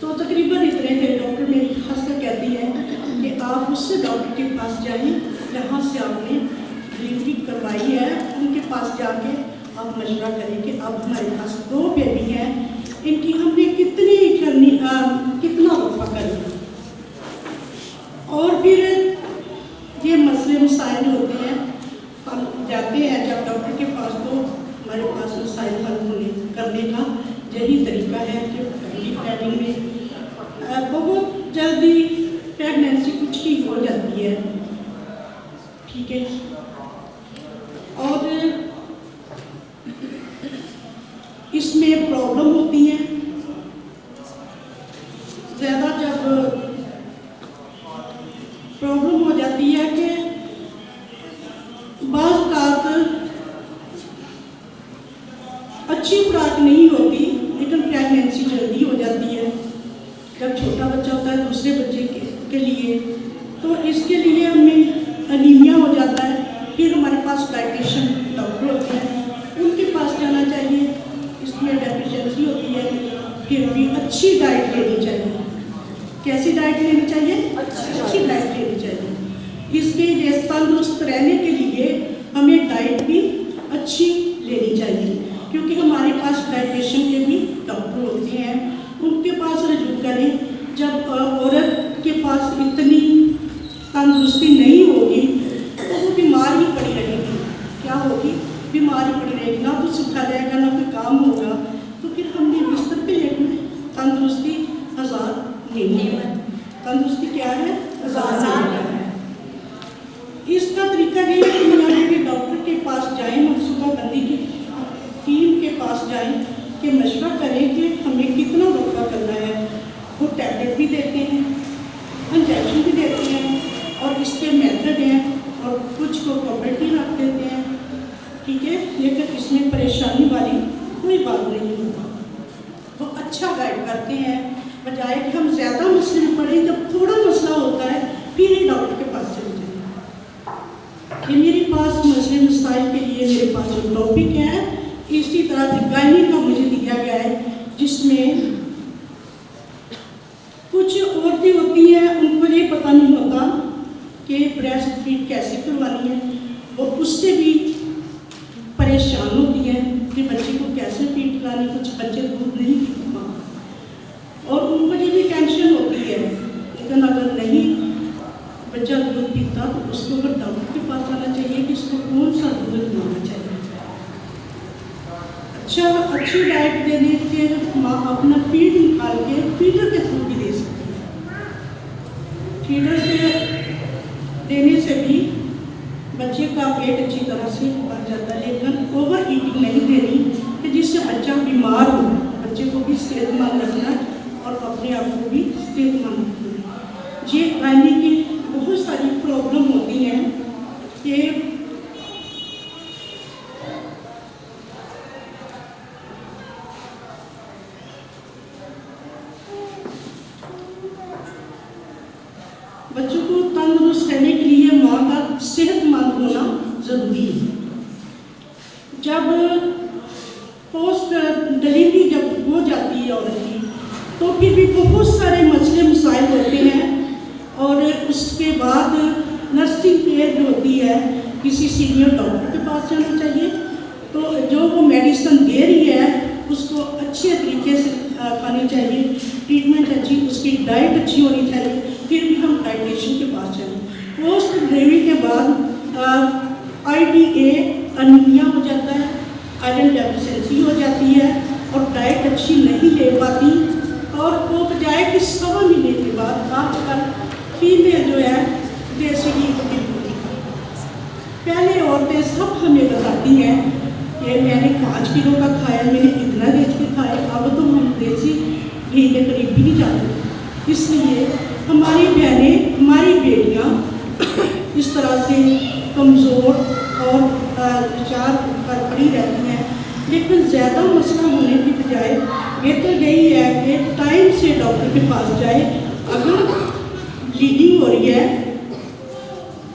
तो तकरीबन इतने थे। डॉक्टर मेरी हंसकर कहती है कि आप उससे डॉक्टर के पास जाइए जहाँ से आपने डिलीवरी करवाई है, उनके पास जाके आप मशवरा करें कि अब हमारे पास 2 बेबी हैं, इनकी हमने कितनी करनी, कितना वफा करना। और फिर ये मसले मसाइल होते हैं, हम जाते हैं जब डॉक्टर के पास, तो हमारे पास मसाइल हल होने करने का यही तरीका है कि फैमिली प्लानिंग में बहुत जल्दी प्रेगनेंसी कुछ की हो जाती है। ठीक है, और इसमें प्रॉब्लम होती है ज़्यादा। जब प्रॉब्लम हो जाती है कि बाज़ औक़ात अच्छी खुराक नहीं होती लेकिन प्रेगनेंसी जल्दी हो जाती है। जब छोटा बच्चा होता है दूसरे बच्चे के लिए, तो इसके लिए हमें अनीमिया हो जाता है। फिर हमारे पास डाइटिशियन डॉक्टर होते हैं, उनके पास जाना चाहिए। इसमें डेफिशिएंसी होती है, फिर भी अच्छी डाइट लेनी चाहिए। कैसी डाइट लेनी चाहिए? अच्छी डाइट लेनी चाहिए। इसके लिए तंदुरुस्त रहने के लिए हमें डाइट भी अच्छी लेनी चाहिए, क्योंकि हमारे पास डाइटिशियन के भी डॉक्टर होते हैं, उनके पास रजू करें। जब औरत के पास इतनी तंदुरुस्ती नहीं होगी तो वो बीमार ही पड़ी रहेगी। क्या होगी? बीमार ही पड़ी रहेगी, ना तो सूखा जाएगा ना कोई काम होगा। तो फिर हमने बिस्तर पे लेटना। तंदुरुस्ती 1000 नहीं है, तंदुरुस्ती क्या है? 1000 है। इसका तरीका ये है कि मियाँ बीवी डॉक्टर के पास जाएं, मनसूबाबंदी की टीम के पास जाएं कि मशवरा करें कि हमें कितना वक्फा करना है। वो टैबलेट भी देते हैं, इंजेक्शन भी देते हैं और इसके मेथड हैं, और कुछ को कॉपरेटिव रख देते हैं। ठीक है, लेकिन इसमें परेशानी वाली कोई बात नहीं होती। वो अच्छा गाइड करते हैं, बजाय कि हम ज़्यादा मसले में पड़े। जब थोड़ा मसला होता है फिर ही डॉक्टर के पास चले जाए। कि मेरे पास मसले मसाइल के लिए मेरे पास जो टॉपिक है, इसी तरह से गायनी का मुझे दिया गया है, जिसमें कुछ औरतें होती हैं उनको ये पता नहीं होता कि ब्रेस्ट फीड कैसे करवानी है, वो उससे भी परेशान होती हैं कि बच्चे को कैसे फीड करानी। कुछ बच्चे दूध नहीं पीते और उनको ये भी टेंशन होती है, लेकिन अगर नहीं बच्चा दूध पीता तो उसको अगर डॉक्टर के पास जाना चाहिए कि इसको कौन सा दूध पिलाना चाहिए। अच्छी डाइट देने के माँ अपना फीड निकाल के फीडर के थ्रू भी दे सकती है। फीडर से देने से भी बच्चे का पेट अच्छी तरह से भर जाता है, लेकिन ओवर ईटिंग नहीं देनी कि जिससे बच्चा बीमार हो। बच्चे को भी सेहतमंद रखना और अपने आप को भी सेहतमंद रखना। ये गायनी की बहुत सारी प्रॉब्लम होती हैं बच्चों को तंदुरुस्त रहने के लिए माँ का सेहतमंद होना ज़रूरी है। जब पोस्ट डिलीवरी जब हो जाती है औरत की, तो फिर भी बहुत सारे मसले मसाइल होते हैं, और उसके बाद नर्सिंग केयर जो होती है, किसी सीनियर डॉक्टर के पास जाना चाहिए। तो जो वो मेडिसिन दे रही है उसको अच्छे तरीके से खानी चाहिए, ट्रीटमेंट अच्छी, उसकी डाइट अच्छी होनी चाहिए। फिर भी हम डाइटिशियन के पास जाएं। पोस्ट डिलीवरी के बाद IDA अनीमिया हो जाता है, आयरन डेफिशिएंसी हो जाती है, और डाइट अच्छी नहीं ले पाती, और वो बजाय कि 1.25 महीने के बाद आजकल फीमेल जो है देसी घी को बिल्कुल नहीं खाती। पहले औरतें सब हमें बताती हैं कि मैंने 5 किलो का खाया, मैंने इतना रेट के खाया। अब तो हम देसी घी के करीब भी नहीं जाते। इसलिए हमारी बहनें, हमारी बेटियाँ इस तरह से कमज़ोर और विचार पर पड़ी रहती हैं। लेकिन ज़्यादा मसला होने की बजाय बेहतर यही है कि टाइम से डॉक्टर के पास जाए। अगर ब्लीडिंग हो रही है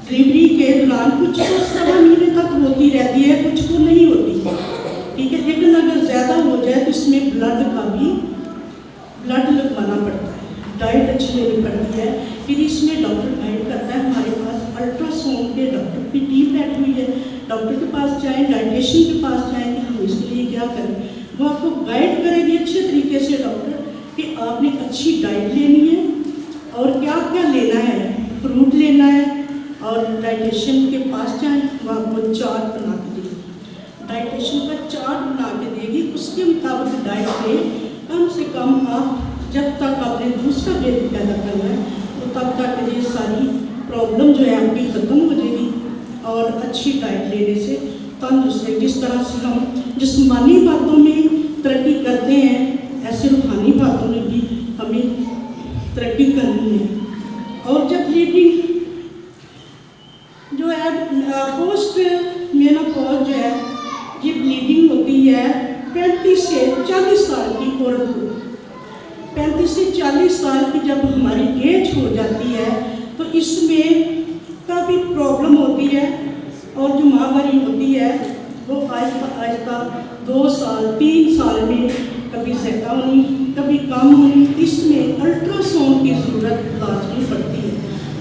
डिलीवरी के दौरान, कुछ तो 1.25 महीने तक होती रहती है, कुछ को नहीं होती, ठीक है। लेकिन अगर ज़्यादा हो जाए तो इसमें ब्लड लगवाना पड़ता है, डाइट अच्छी लेनी पड़ती है। फिर इसमें डॉक्टर गाइड करता है। हमारे पास अल्ट्रासाउंड के डॉक्टर की टीम बैठी हुई है। डॉक्टर के पास जाएँ, डाइटिशियन के पास जाएँ कि हम इसके लिए क्या करें। वो आपको गाइड करेंगे अच्छे तरीके से डॉक्टर कि आपने अच्छी डाइट लेनी है और क्या क्या लेना है, फ्रूट लेना है, और डाइटिशियन के पास जाएँ, वो आपको चार्ट बना के देगी। डाइटिशियन का चार्ट बना के देगी, उसके मुताबिक डाइट लें। कम से कम आप जब तक आपने दूसरा बेबी पैदा करना है, तो तब तक ये सारी प्रॉब्लम जो है आपकी ख़त्म हो जाएगी, और अच्छी डाइट लेने से तंदुरुस्त है। जिस तरह से हम जिस्मानी बातों में तरक्की करते हैं, ऐसे रूहानी बातों में भी हमें तरक्की करनी है। और जब ब्लीडिंग जो है पोस्ट मेनोपॉज जो है, ये ब्लीडिंग होती है 35 से 40 साल की औरत को। 35 से 40 साल की जब हमारी एज हो जाती है, तो इसमें काफ़ी प्रॉब्लम होती है, और जो माहवारी होती है वो आहिस्ता आहिस्ता 2 साल 3 साल में कभी ज़्यादा होनी, कभी कम होनी। इसमें अल्ट्रासाउंड की ज़रूरत लाजमी पड़ती है,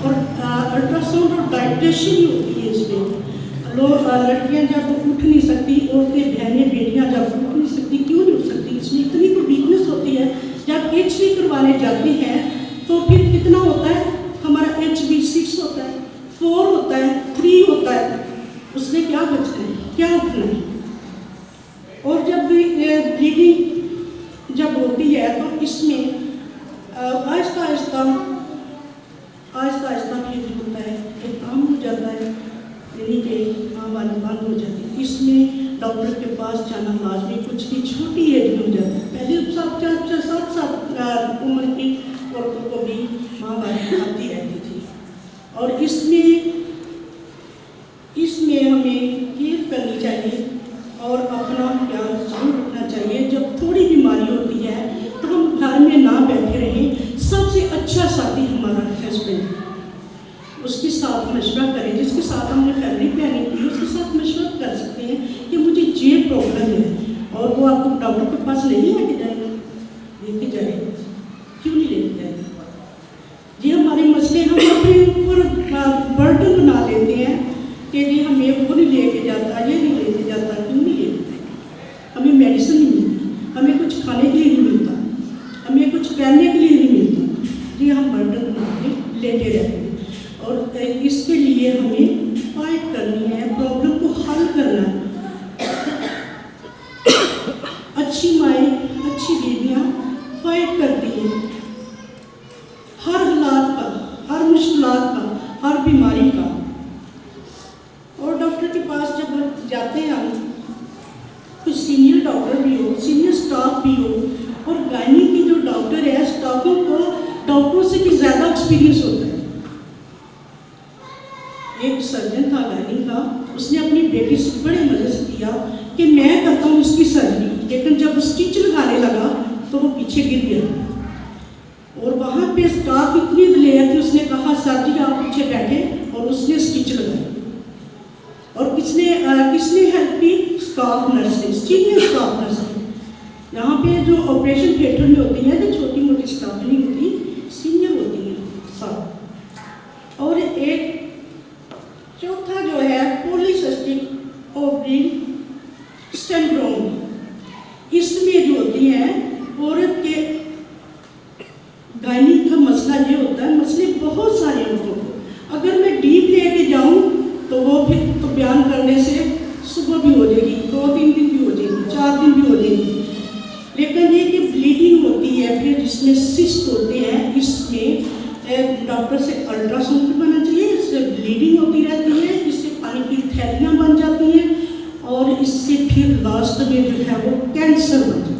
और अल्ट्रासाउंड और डाइटिशियन ही होती है इसमें। लड़कियाँ जब उठ नहीं सकती, औरतें बहनें बेटियाँ जब उठ नहीं सकती, क्यों नहीं उठ सकती, इसमें इतनी कोई वीकनेस होती है। जब HB करवाने जाते हैं तो फिर कितना होता है, हमारा HB 6 होता है, 4 होता है, 3 होता है, उसने क्या बचना है, क्या उठना है। और जब ब्लीडिंग जब होती है तो इसमें आहिस्ता आहिस्ता फिर होता है, एक काम हो जाता है, यानी कि माहवारी बंद हो जाती है। इसमें डॉक्टर के पास जाना लाजमी, कुछ की छोटी एज में हो जाता है। पहले 7 साल उम्र की औरतों को भी माहवारी आती रहती थी। और इसमें हमें केयर करनी चाहिए और अपना ख्याल जरूर रखना चाहिए। जब थोड़ी बीमारी होती है तो हम घर में ना बैठे रहें। सबसे अच्छा साथी हमारा हस्बैंड, उसके साथ मशवरा करें। जिसके साथ हमने फैमिली प्लानिंग की, उसके साथ मशवरा कर सकते हैं कि मुझे ये प्रॉब्लम है, और वो आपको डॉक्टर के पास नहीं लेके जाएगा, लेके जाएगा, क्यों नहीं लेके जाएगा। ये हमारे मसले हम अपने ऊपर बर्डन बना लेते हैं कि जी हमें वो नहीं लेके जाता, ये नहीं लेके जाता, क्यों नहीं लेके जाएगा। हमें मेडिसिन नहीं मिलती, हमें कुछ खाने के लिए नहीं मिलता, हमें कुछ पहनने के लिए नहीं मिलता, ये हम बर्डन बना के लेते रहते हैं। और इसके लिए हमें फाइट करनी है, प्रॉब्लम को हल करना है। अच्छी माएँ, अच्छी बीवियाँ फाइट करती हैं हर हालात का, हर मुश्किलात का, हर बीमारी का। और डॉक्टर के पास जब जाते हैं हम, कुछ सीनियर डॉक्टर भी हो, सीनियर स्टाफ भी हो, और गायनी की जो डॉक्टर है, स्टाफों को डॉक्टरों से भी ज़्यादा एक्सपीरियंस होता है। एक सर्जन था गायनी का, उसने अपनी बेटी से बड़े मज़े से किया कि मैं करता हूँ इसकी सर्जरी, लेकिन जब स्टिच लगाने लगा तो वो पीछे गिर गया। और वहाँ पे स्टाफ इतनी दलेर थी, उसने कहा सर जी आप पीछे बैठे, और उसने स्टिच लगाई। और किसने हेल्प की? स्टाफ नर्स ने, सीनियर स्टाफ नर्स ने। यहाँ पे जो ऑपरेशन थिएटर में होती है, जो छोटी मोटी स्टाफ नहीं होती, सीनियर होती है सब। और एक चौथा जो है पॉलीसिस्टिक ओवरी सिंड्रोम, इसमें जो होती है औरत के गायनिक का मसला ये होता है, मसले बहुत सारे औरतों को, अगर मैं डीप लेके जाऊँ तो वो फिर तो बयान करने से सुबह भी हो जाएगी, 2-3 दिन भी हो जाएगी, 4 दिन भी हो जाएगी। लेकिन ये कि ब्लीडिंग होती है, फिर जिसमें सिस्ट होते हैं, इसमें डॉक्टर से अल्ट्रासाउंड भी बनना चाहिए। इससे ब्लीडिंग होती रहती है, इससे पानी की थैलियाँ बन जाती हैं, और इससे फिर लास्ट में जो है वो कैंसर बन जाता है।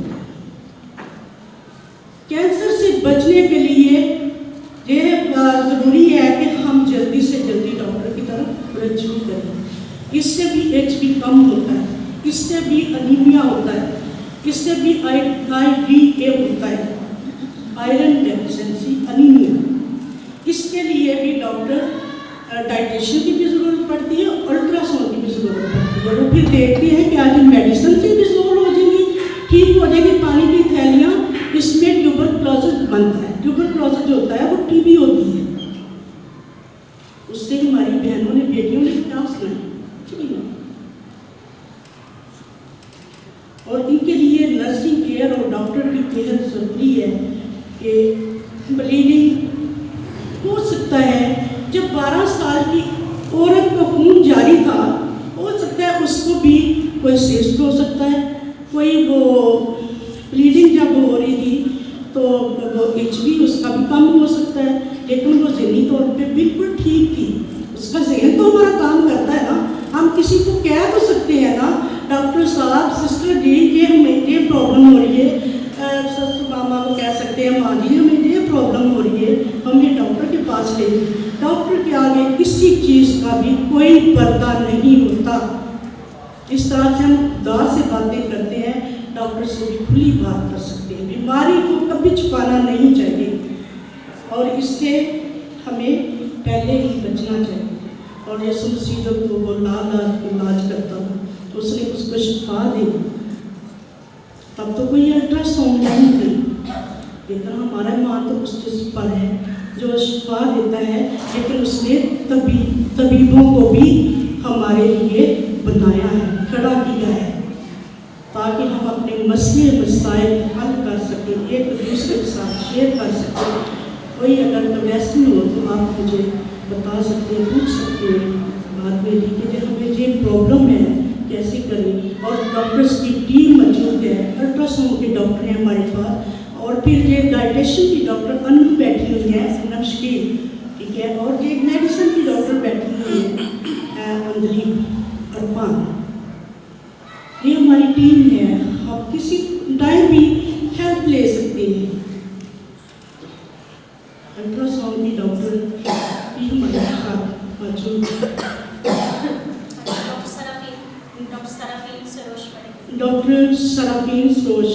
कैंसर से बचने के लिए ये ज़रूरी है कि हम जल्दी से जल्दी डॉक्टर की तरफ रजू करें। इससे भी HB कम होता है, इससे भी अनीमिया होता है, इससे भी IVA होता है, आयरन डेफिशिएंसी अनीमिया। इसके लिए भी डॉक्टर डाइटिशियन की भी ज़रूरत पड़ती है, अल्ट्रासाउंड की भी ज़रूरत पड़ती है। वो फिर देखते हैं कि आज मेडिसिन से भी सॉल्व हो जाएगी, ठीक हो जाएगी पानी की थैलियाँ। इसमें ट्यूबरक्लोसिस बनता है, ट्यूबरक्लोसिस जो होता है वो TB होती है। उससे हमारी बहनों ने, बेटियों ने क्या सुना, कुछ भी नहीं। और इनके लिए नर्सिंग केयर और डॉक्टर की केयर जरूरी है। कि ब्लीडिंग हो सकता है, जब 12 साल की औरत को खून जारी था, हो सकता है उसको भी कोई सिस्ट हो सकता है, कोई वो ब्लीडिंग जब हो रही थी तो वो HB उसका भी कम हो सकता है। लेकिन वो ज़हनी तौर पे बिल्कुल ठीक थी, उसका जहन तो हमारा काम करता है ना। हम किसी को कह तो सकते हैं ना, डॉक्टर साहब, सिस्टर जी, ये हमें ये प्रॉब्लम हो रही है, ससुर मामा को कह सकते हैं, माँ जी हमें ये प्रॉब्लम हो रही है, हमें डॉक्टर के पास ले जाइए। डॉक्टर के आगे किसी चीज़ का भी कोई पर्दा नहीं होता। इस तरह से हम खुदा से बातें करते हैं, डॉक्टर से भी खुली बात कर सकते हैं। बीमारी को कभी छुपाना नहीं चाहिए, और इससे हमें पहले ही बचना चाहिए। और यीशु मसीह जब वो इलाज करता था तो उसने उसको शिफा दी, तब तो कोई अल्ट्रासाउंड नहीं थी। लेकिन हमारा ईमान तो उस चीज़ पर है जो शिफा देता है। लेकिन उसने तबीबों को भी हमारे लिए बनाया है, खड़ा किया है, ताकि हम अपने मसले मसाइल हल कर सकें, एक दूसरे के साथ शेयर कर सकें। कोई अगर क्वेश्चन हो तो आप मुझे बता सकते हैं, पूछ सकते हैं बाद में भी कि हमें ये प्रॉब्लम है, कैसे करें। और डॉक्टर्स की टीम मौजूद है, अल्ट्रासाउंड के डॉक्टर हैं हमारे पास, और फिर ये डाइटिशियन की डॉक्टर अनु बैठी हुई है, नमस्कार, ठीक है। और ये मेडिसिन की डॉक्टर बैठी हुई है अंजलि अरमान। ये हमारी टीम है, आप किसी टाइम भी हेल्प ले सकते हैं। अल्ट्रासाउंड की डॉक्टर भी हमारे साथ मौजूद है। डॉक्टर सराफीन सरोज,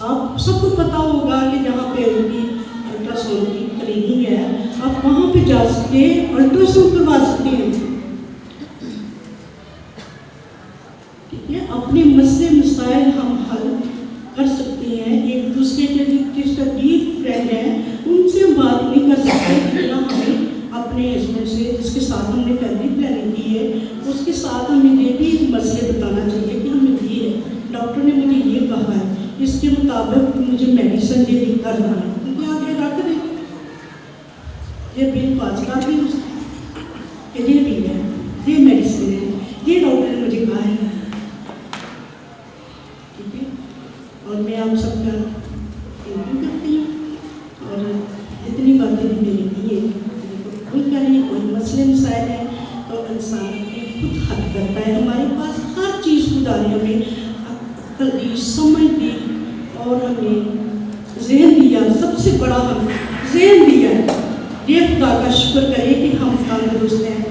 आप सबको पता होगा कि जहाँ पे उनकी अल्ट्रासाउंड की क्लिनिक है, आप वहाँ पे जा सकते हैं, अल्ट्रासाउंड करवा सकते हैं, ठीक है। अपने मसले मसाइल हम हल कर सकते हैं। एक दूसरे के जिसका डीप फ्रेंड है उनसे हम बात नहीं कर सकते, जितना हमें अपने हस्बैंड से, जिसके साथ हमने फैमिली प्लानिंग की है, उसके साथ हमें ये भी मसले बताना चाहिए कि हमें ये है, डॉक्टर ने मुझे ये कहा है, इसके मुताबिक मुझे मेडिसिन ये भी करना है, उनके आगे रख दें, ये बिल पास कर दें कि ये भी है, ये मेडिसिन है, ये डॉक्टर ने मुझे कहा है, ठीक है। और मैं आप सबका थैंक यू करती हूँ। और इतनी बातें भी मेरी नहीं है, कोई करें, कोई मसले मसाइल है तो इंसान खुद हल करता है। हमारे पास हर चीज़ खुदा ने हमें अक्ल दी, समझ दी, और हमें ज़हन दिया। सबसे बड़ा हमें ज़हन दिया है। ये खुदा का शुक्र करें कि हम तंदुरुस्त हैं,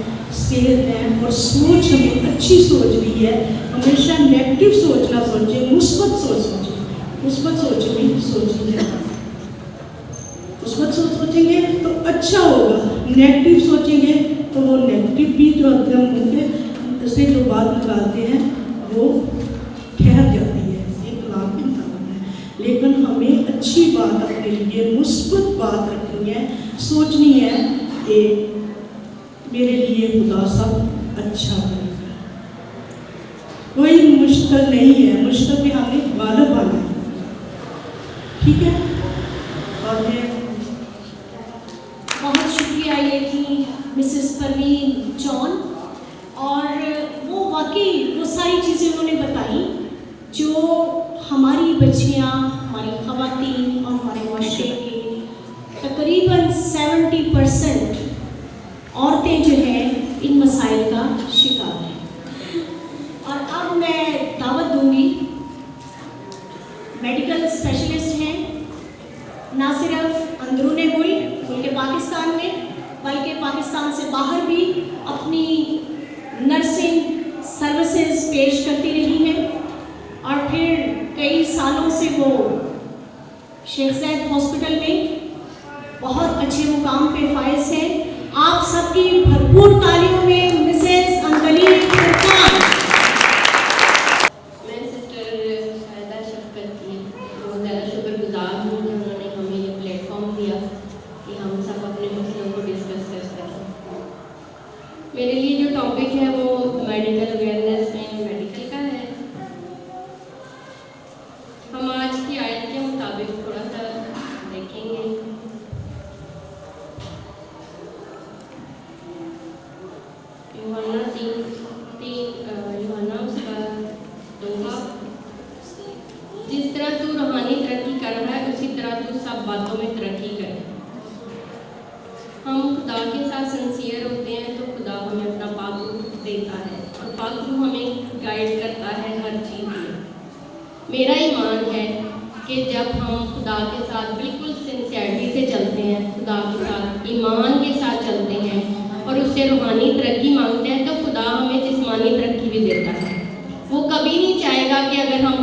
सेहत हैं, और सोच हमें अच्छी सोच दी है। हमेशा नेगेटिव सोच ना सोचें, मुस्बत सोच सोचें, मुस्बत सोच भी सोचनी चाहिए। मुस्बत सोचेंगे तो अच्छा होगा, नेगेटिव सोचेंगे तो वो नेगेटिव भी जो हम उनके से जो बात निकालते हैं वो ठहर जाती है, एक लाभ की ताकत है। लेकिन हमें अच्छी बात अपने लिए मुस्बत बात रखनी है, सोचनी है कि मेरे लिए खुदा सब अच्छा करेगा। कोई मुश्किल नहीं है, मुश्किल पे हमें गालिब आना है, ठीक है। और मैं बहुत शुक्रिया, ये थी मिसेस परवीन जॉन, और वो वाकई वो सारी चीज़ें उन्होंने बताई जो हमारी बच्चियाँ, हमारी ख़वातीन और हमारे माशरे के तकरीबन 70% औरतें जो हैं इन मसाइल का शिकार हैं। और अब मैं दावत दूंगी, मेडिकल स्पेशलिस्ट हैं ना सिर्फ अंदरूने मुल्क पाकिस्तान में, बल्कि पाकिस्तान से बाहर भी अपनी नर्सिंग सर्विसेज पेश करती रही हैं, और फिर कई सालों से वो शेख ज़ैद हॉस्पिटल में बहुत अच्छे मुकाम पे फायज हैं। आप सबकी भरपूर तालियों में मिसेस अंतलीन खान। मैं सिस्टर शायदा शफकत की बहुत ज़्यादा शुक्रगुजार हूँ कि उन्होंने हमें ये प्लेटफॉर्म दिया कि हम सब अपने मसलों को डिस्कस कर सकें। मेरे लिए जो टॉपिक है वो मेडिकल अवेयरनेस में मेडिकल का है। हम आज की आयत के मुताबिक थोड़ा सा देखेंगे। यूहन्ना उसका 2 जिस तरह तू रूहानी तरक्की कर रहा है उसी तरह तू सब बातों में तरक्की करे। हम खुदा के साथ सिंसियर होते हैं तो खुदा हमें अपना पाक रूह देता है और पाक रूह हमें गाइड करता है हर चीज़ में। मेरा ईमान है कि जब हम खुदा के साथ बिल्कुल सिंसियरिटी से चलते हैं, खुदा के साथ ईमान के साथ चलते हैं और उससे रूहानी तरक्की मांगते हैं, तो खुदा हमें जिस्मानी तरक्की भी देता है। वो कभी नहीं चाहेगा कि अगर हम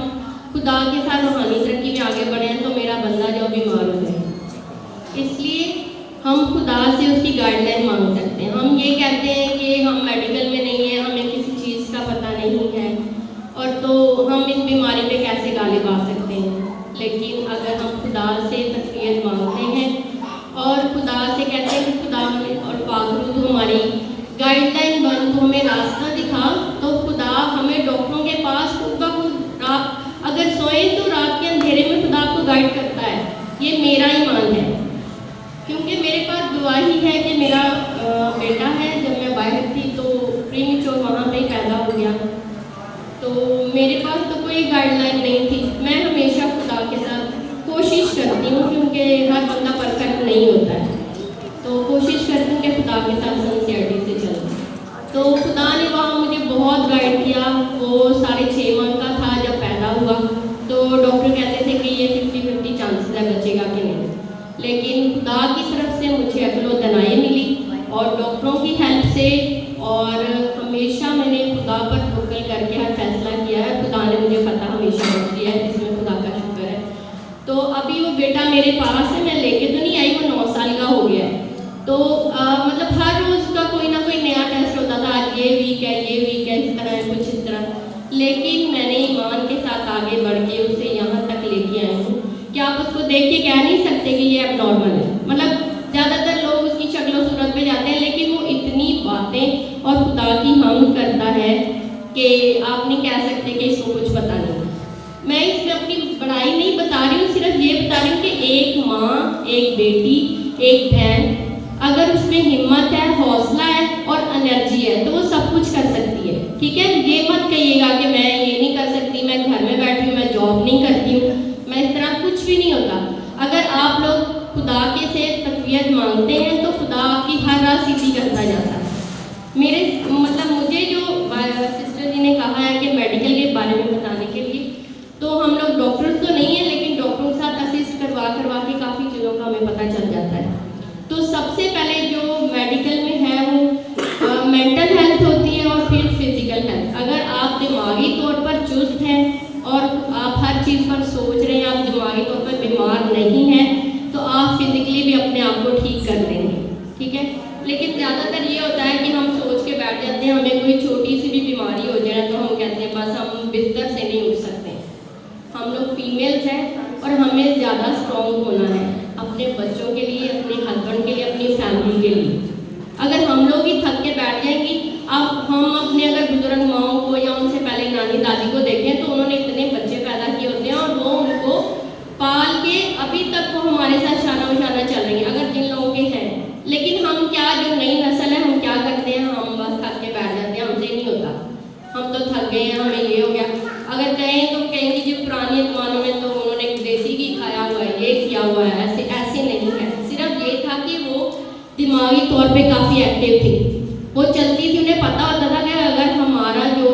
खुदा के साथ रूहानी तरक्की में आगे बढ़े तो मेरा बंदा जो बीमार हो जाए। इसलिए हम खुदा से उसकी गाइडलाइन मांग सकते हैं। हम ये कहते हैं कि हम मेडिकल में नहीं है, हमें किसी चीज़ का पता नहीं है, और तो हम इस बीमारी पे कैसे गालिब आ सकते हैं। लेकिन अगर हम खुदा से तकरीर मांगते हैं और खुदा से कहते हैं कि खुदा हमें और पाक रूह हमारी गाइडलाइन बन, तो हमें रास्ता दिखा, तो खुदा हमें डॉक्टरों के पास खुद ब खुद आप अगर सोए तो रात के अंधेरे में खुदा आपको गाइड करता है। ये मेरा ईमान है, क्योंकि मेरे पास गवाही है कि मेरा बेटा है, जब मैं बाहर थी तो प्रीमेच्योर वहाँ पे पैदा हो गया, तो मेरे पास तो कोई गाइडलाइन नहीं थी। मैं हमेशा खुदा के साथ कोशिश करती हूँ, क्योंकि हर बंदा परफेक्ट नहीं होता है, तो कोशिश करती हूँ कि खुदा के साथ सिंसियरिटी से चलूँ। तो खुदा ने वहाँ मुझे बहुत गाइड किया। वो 6.5 मंथ का था जब पैदा हुआ, तो डॉक्टर कहते थे कि ये 50-50 चांसेस है बचेगा कि नहीं, लेकिन खुदा की तरफ से मुझे अक्ल-ओ-दनाई मिली और डॉक्टरों की हेल्प से, और हमेशा मैंने खुदा पर तवक्कुल करके हर फैसला किया है। खुदा ने मुझे पता हमेशा बख्श दिया है, इसमें खुदा का शुक्र है। तो अभी वो बेटा मेरे पास है, मैं लेके तो नहीं आई, वो 9 साल का हो गया है। तो मतलब हर रोज़ का कोई ना कोई नया टेस्ट होता था, आज ये वीक है, ये वीक है, इस तरह है, कुछ इस तरह। लेकिन मैंने ईमान के साथ आगे बढ़ के उसे यहाँ तक लेके आई हूँ कि आप उसको देख के कह नहीं सकते कि ये एबनॉर्मल है। मतलब ज़्यादातर लोग उसकी शक्ल सूरत पे जाते हैं, लेकिन वो इतनी बातें और खुदा की हम करता है कि आप नहीं कह सकते कि इसको कुछ पता नहीं। मैं इसमें अपनी बड़ाई नहीं बता रही हूँ, सिर्फ ये बता रही हूँ कि एक माँ, एक बेटी, एक बहन, अगर उसमें हिम्मत है, हौसला है और एनर्जी है तो वो सब कुछ कर सकती है। ठीक है, ये मत कहिएगा कि मैं ये नहीं कर सकती, मैं घर में बैठी हूँ, मैं जॉब नहीं करती हूँ, मैं इस तरह कुछ भी नहीं होता। अगर आप लोग खुदा के से तकवीत मांगते हैं तो खुदा आपकी हर राह सीधी करता जाता है। मेरे मतलब मुझे जो सिस्टर जी ने कहा है कि मेडिकल के बारे में बताने के लिए, तो हम लोग डॉक्टर्स तो नहीं हैं, लेकिन डॉक्टरों के साथ असिस्ट करवा के काफ़ी चीज़ों का हमें पता चल जाता है। तो सबसे पहले जो मेडिकल में है वो मेंटल हेल्थ होती है और फिर फिजिकल हेल्थ। अगर आप दिमागी तौर पर चुस्त हैं और आप हर चीज़ पर सोच रहे हैं, आप दिमागी तौर पर बीमार नहीं हैं, तो आप फिजिकली भी कर लेंगे, ठीक है। लेकिन ज़्यादातर ये होता है कि हम सोच के बैठ जाते हैं, हमें कोई छोटी सी भी बीमारी हो जाए तो हम कहते हैं बस हम बिस्तर से नहीं उठ सकते। हम लोग फीमेल्स हैं और हमें ज़्यादा स्ट्रॉन्ग होना है अपने बच्चों के लिए, अपने हस्बैंड के लिए, अपनी फैमिली के लिए। अगर हम लोग ही थक के बैठ जाएंगी, अब हम अपने अगर बुजुर्ग माओं को या उनसे पहले नानी दादी को देखें तो उन्होंने इतने बच्चे पैदा किए होते हैं और वो उनको पाल के अभी तक वो हमारे साथ शाना बशाना चल रही है, अगर जिन लोगों के हैं। लेकिन हम क्या, जो नई नस्ल है, हम क्या करते हैं, हम बस थक के बैठ जाते हैं, हमसे नहीं होता, हम तो थक गए हैं, हमें ये हो गया। अगर कहें तो कहेंगे जी पुराने ज़मानों में तो उन्होंने देसी घी खाया हुआ है, ये किया हुआ है, ऐसे ऐसे नहीं है। सिर्फ ये था कि वो दिमागी तौर पे काफ़ी एक्टिव थी, वो चलती थी, उन्हें पता होता था कि अगर हमारा जो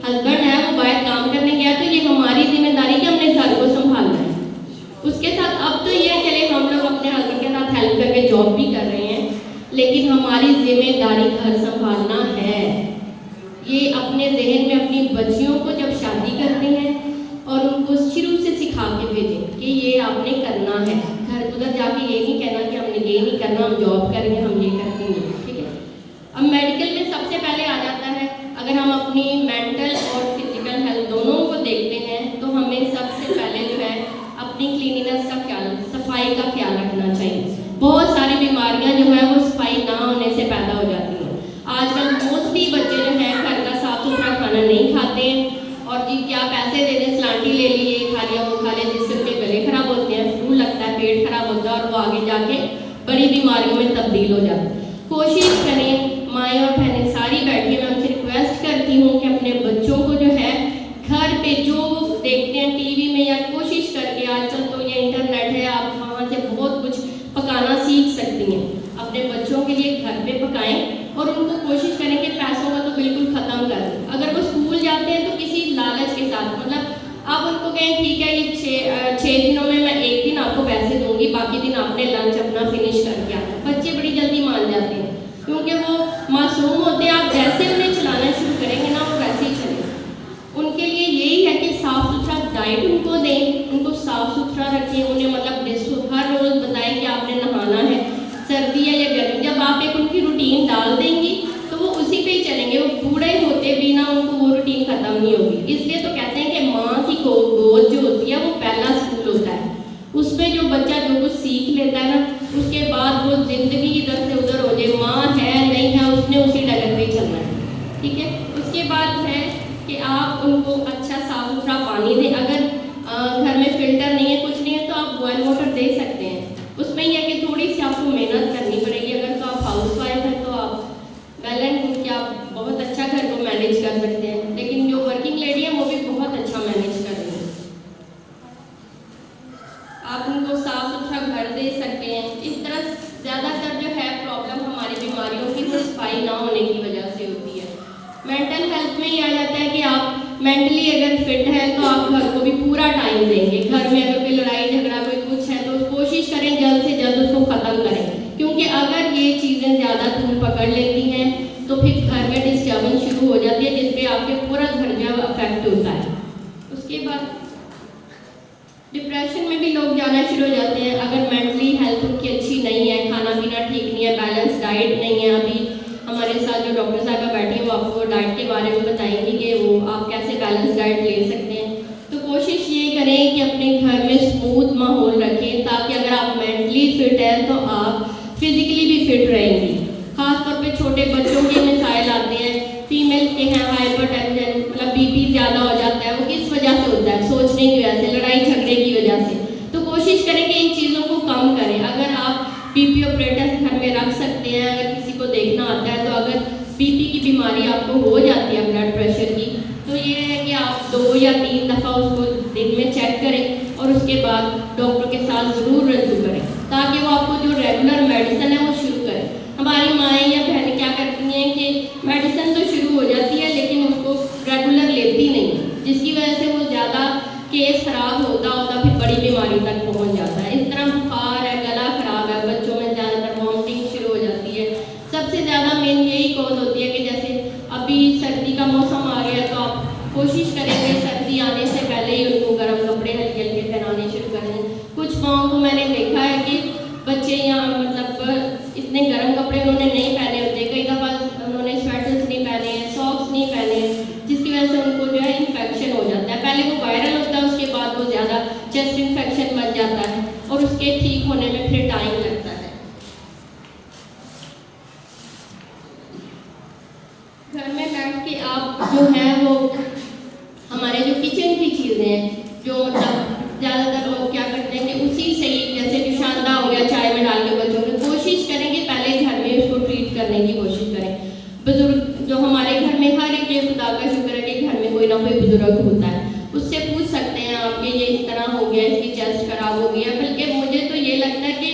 हस्बैंड है वो बाहर काम करने गया तो ये हमारी जिम्मेदारी कि हमने घर को संभालना है। उसके साथ अब तो ये चले हम लोग अपने हस्बैंड के साथ हेल्प करके जॉब भी कर रहे हैं, लेकिन हमारी जिम्मेदारी घर संभालना है। ये अपने जहन में अपनी बच्चियों को जब शादी करते हैं और उनको शुरू से सिखा के भेजें कि ये आपने करना है, घर उधर जाके ये नहीं कहना कि हमने ये नहीं करना, हम जॉब करेंगे, हम ये करते हैं, ठीक है। अब मेडिकल में सबसे पहले आ जाता है, अगर हम अपनी मेंटल और फिजिकल हेल्थ दोनों को देखते हैं तो हमें सबसे पहले जो है अपनी क्लीनिनेस का ख्याल, सफाई का ख्याल रखना चाहिए। बहुत सारी बीमारियां जो है वो सफाई ना होने से पैदा हो जाती हैं। आजकल मोस्टली बच्चे जो हैं घर का साफ सुथरा खाना नहीं खाते हैं और जी क्या पैसे दे दें, सलांटी ले लिए, खा लिया, वो खा लिया, जिससे उनके गले खराब होते हैं, फ्लू लगता है, पेट खराब होता है और वो आगे जाके बड़ी बीमारियों में तब्दील हो जाता है। कोशिश करें, माएँ और बहनें सारी बैठी, मैं उनसे रिक्वेस्ट करती हूँ कि अपने बच्चों को जो है घर पे जो देखते हैं टीवी में, या कोशिश करके, आजकल तो ये इंटरनेट है, आप वहाँ से बहुत कुछ पकाना सीख सकती हैं, अपने बच्चों के लिए घर पे पकाएं और उनको कोशिश करें कि पैसों का तो बिल्कुल ख़त्म कर दें। अगर वो स्कूल जाते हैं तो किसी लालच के साथ, मतलब आप उनको कहें ठीक है ये 6 दिनों में मैं 1 दिन आपको पैसे दूंगी, बाकी दिन आपने लंच अपना फिनिश करके आना। बच्चे बड़ी जल्दी मान जाते हैं क्योंकि वो मासूम होते हैं, आप जैसे उन्हें चलाना शुरू करेंगे ना वो वैसे ही चलेंगे। उनके लिए यही है कि साफ़ सुथरा डाइट उनको दें, उनको साफ़ सुथरा रखें, उन्हें मतलब हर रोज़ बताएं कि आपने नहाना है, सर्दी है या गर्मी। जब आप एक उनकी रूटीन डाल देंगी तो वो उसी पे ही चलेंगे, वो बूढ़े होते भी ना उनको वो रूटीन ख़त्म नहीं होगी। इसलिए तो कहते हैं कि माँ की गोद जो होती है वो पहला स्कूल होता है, उसमें जो बच्चा जो कुछ सीख लेता है ना, उसके बाद वो ज़िंदगी इधर से उधर हो जाए, माँ है नहीं है उसने उसी डगर पे चलना है, ठीक है। उसके बाद है कि आप उनको अच्छा साफ सुथरा पानी दें। अगर घर में फ़िल्टर नहीं है, कुछ नहीं है, तो आप बॉयल वाटर दे सकते हैं। उसमें यह है कि थोड़ी सी आपको मेहनत करनी पड़ेगी। अगर तो आप हाउस वाइफ हैं तो आप वेल एंड गुड कि आप बहुत अच्छा घर को मैनेज कर सकते हैं, लेकिन जो वर्किंग लेडी है वो भी बहुत अच्छा मैनेज कर रही है। आप उनको साफ सुथरा घर दे सकते हैं। इस तरह ज़्यादातर जो है प्रॉब्लम हमारी बीमारियों की वो सफाई ना होने की वजह से होती है। मेंटल हेल्थ में ये आ जाता है कि आप मेंटली अगर फिट हैं तो आप घर को भी पूरा टाइम देंगे। घर में अगर कोई लड़ाई झगड़ा कोई कुछ है तो कोशिश करें जल्द से जल्द उसको ख़त्म करें, क्योंकि अगर ये चीज़ें ज़्यादा धूल पकड़ लेती हैं तो फिर घर में डिस्टर्बेंस शुरू हो जाती है, जिसपे आपके पूरा घर जो अफेक्ट होता है। उसके बाद डिप्रेशन में भी लोग जाना शुरू हो जाते हैं अगर मेंटली हेल्थ उनकी अच्छी नहीं है, खाना पीना ठीक नहीं है, बैलेंस डाइट नहीं है। अभी हमारे साथ जो डॉक्टर साहबा बैठी हैं वो आपको डाइट के बारे में बताएंगी कि वो आप कैसे बैलेंस डाइट ले सकते हैं। तो कोशिश ये करें कि अपने घर में स्मूथ माहौल रखें, ताकि अगर आप मेंटली फिट हैं तो आप फिजिकली भी फिट रहेंगी। खासतौर पे छोटे बच्चों के मिसाइल आते हैं, फीमेल के हैं हाइपरटेंशन, मतलब बीपी ज़्यादा हो जाता है, वो किस वजह से होता है? सोचने की वजह से, लड़ाई झगड़े की वजह से। तो कोशिश करें कि इन चीज़ों को कम करें। अगर आप बीपी ऑपरेटर घर में रख सकते हैं, अगर किसी को देखना आता है तो अगर बीपी की बीमारी आपको हो जाती है, ब्लड प्रेशर की, तो ये है कि आप 2 या 3 दफ़ा उसको दिन में चेक करें और उसके बाद डॉक्टर के साथ ज़रूर रजू करें, ताकि वो आपको जो रेगुलर मेडिसिन है वो शुरू करें। हमारी माएँ या बहनें क्या करती हैं कि मेडिसिन तो शुरू हो जाती है लेकिन उसको रेगुलर लेती नहीं, जिसकी वजह से वो ज़्यादा केस ख़राब होता होता फिर बड़ी बीमारी तक पहुँच जाता है। इस तरह बुखार है, गला ख़राब है, बच्चों में ज़्यादातर वॉमिटिंग शुरू हो जाती है। सबसे ज़्यादा मेन यही कॉज होती है कि जैसे अभी सर्दी का मौसम आ गया तो आप कोशिश करेंगे सर्दी आने से पहले ही उनको गर्म कपड़े हल्के हल्के पहनाने शुरू करें। कुछ माओं को मैंने देखा इतने गर्म कपड़े उन्होंने नहीं पहने होते, कई दफ़ा उन्होंने स्वेटर्स नहीं पहने हैं, सॉक्स नहीं पहने हैं, जिसकी वजह से उनको जो है इन्फेक्शन हो जाता है। पहले वो वायरल होता है, उसके बाद वो ज़्यादा चेस्ट इन्फेक्शन बन जाता है और उसके ठीक होने में फिर टाइम लगता है। घर में बैठ के आप जो है वो हमारे जो किचन की चीज़ें हैं, जो मतलब ज़्यादातर लोग क्या करते हैं कि उसी से ही, जैसे कि शांदा हो गया, चाय में डाल के बच्चों को, कोशिश करें कि पहले घर में उसको ट्रीट करने की कोशिश करें। बुजुर्ग जो हमारे घर में, हर एक, ये खुदा का शुक्र है कि घर में कोई ना कोई बुजुर्ग होता है, उससे पूछ सकते हैं आप कि ये इस तरह हो गया, इसकी चेस्ट खराब हो गई है। बल्कि मुझे तो ये लगता है कि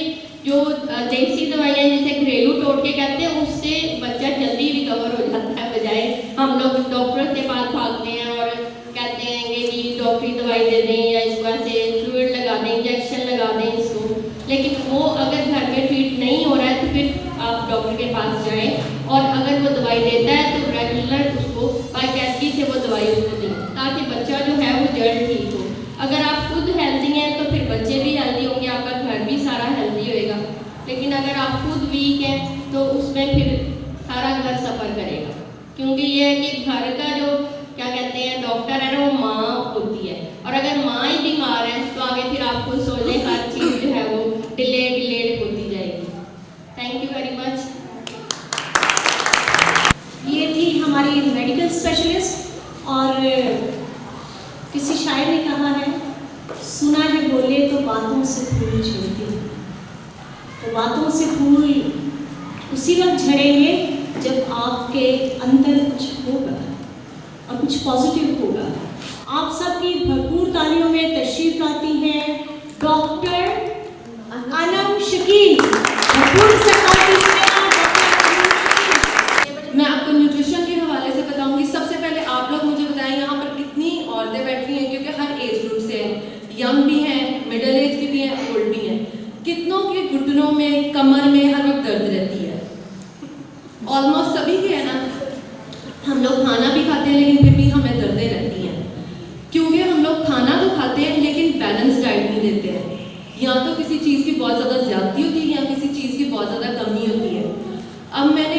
जो देसी दवाइयाँ जैसे घरेलू टोटके कहते हैं, उससे बच्चा जल्दी रिकवर हो जाता है, बजाय हम लोग डॉक्टर के पास भागते हैं और कहते हैं कि डॉक्टरी दवाई दे दें या इसको ऐसे फ्लूइड लगा दें, इंजेक्शन लगा दें इसको। लेकिन वो अगर घर में ट्रीट नहीं हो रहा है तो फिर आप डॉक्टर के पास जाएं, और अगर वो दवाई देता है तो रेगुलर उसको बाकायदगी से वो दवाई उसको दें, ताकि बच्चा जो है वो जल्द ठीक हो। अगर आप खुद हेल्दी हैं तो फिर बच्चे भी हेल्दी होंगे, आपका घर भी सारा हेल्दी होएगा। लेकिन अगर आप खुद वीक हैं तो उसमें फिर सारा घर सफ़र करेगा, क्योंकि ये है कि घर का जो क्या कहते हैं डॉक्टर है ना, वो माँ होती है, और अगर माँ ही बीमार है तो आगे फिर आपको सोचने हर चीज़ जो है वो डिलेड होती जाएगी। Thank you very much. ये थी हमारी मेडिकल स्पेशलिस्ट। और किसी शायर ने कहा है, सुना है बोले तो बातों से फूल झड़ते हैं। तो बातों से फूल उसी वक्त झड़ेंगे जब आपके अंदर कुछ होगा और कुछ पॉजिटिव होगा। आप सबकी भरपूर तालियों में तशरीफ लाती हैं डॉक्टर अनम शकील। भरपूर से तालियां मैं आपको न्यूट्रिशन के हवाले से बताऊंगी। सबसे पहले आप लोग मुझे बताएं यहाँ पर कितनी औरतें बैठी हैं, क्योंकि हर एज ग्रुप से हैं, यंग भी हैं, मिडिल एज की भी हैं, ओल्ड भी हैं। कितनों के घुटनों में, कमर में हर वक्त दर्द रहती है? ऑलमोस्ट सभी के है ना। हम लोग खाना भी खाते हैं लेकिन फिर भी हमें दर्दें रहती हैं, क्योंकि हम लोग खाना तो खाते हैं लेकिन बैलेंस डाइट नहीं लेते हैं। या तो किसी चीज़ की बहुत ज़्यादा ज़्यादती होती है या किसी चीज़ की बहुत ज़्यादा कमी होती है। अब मैंने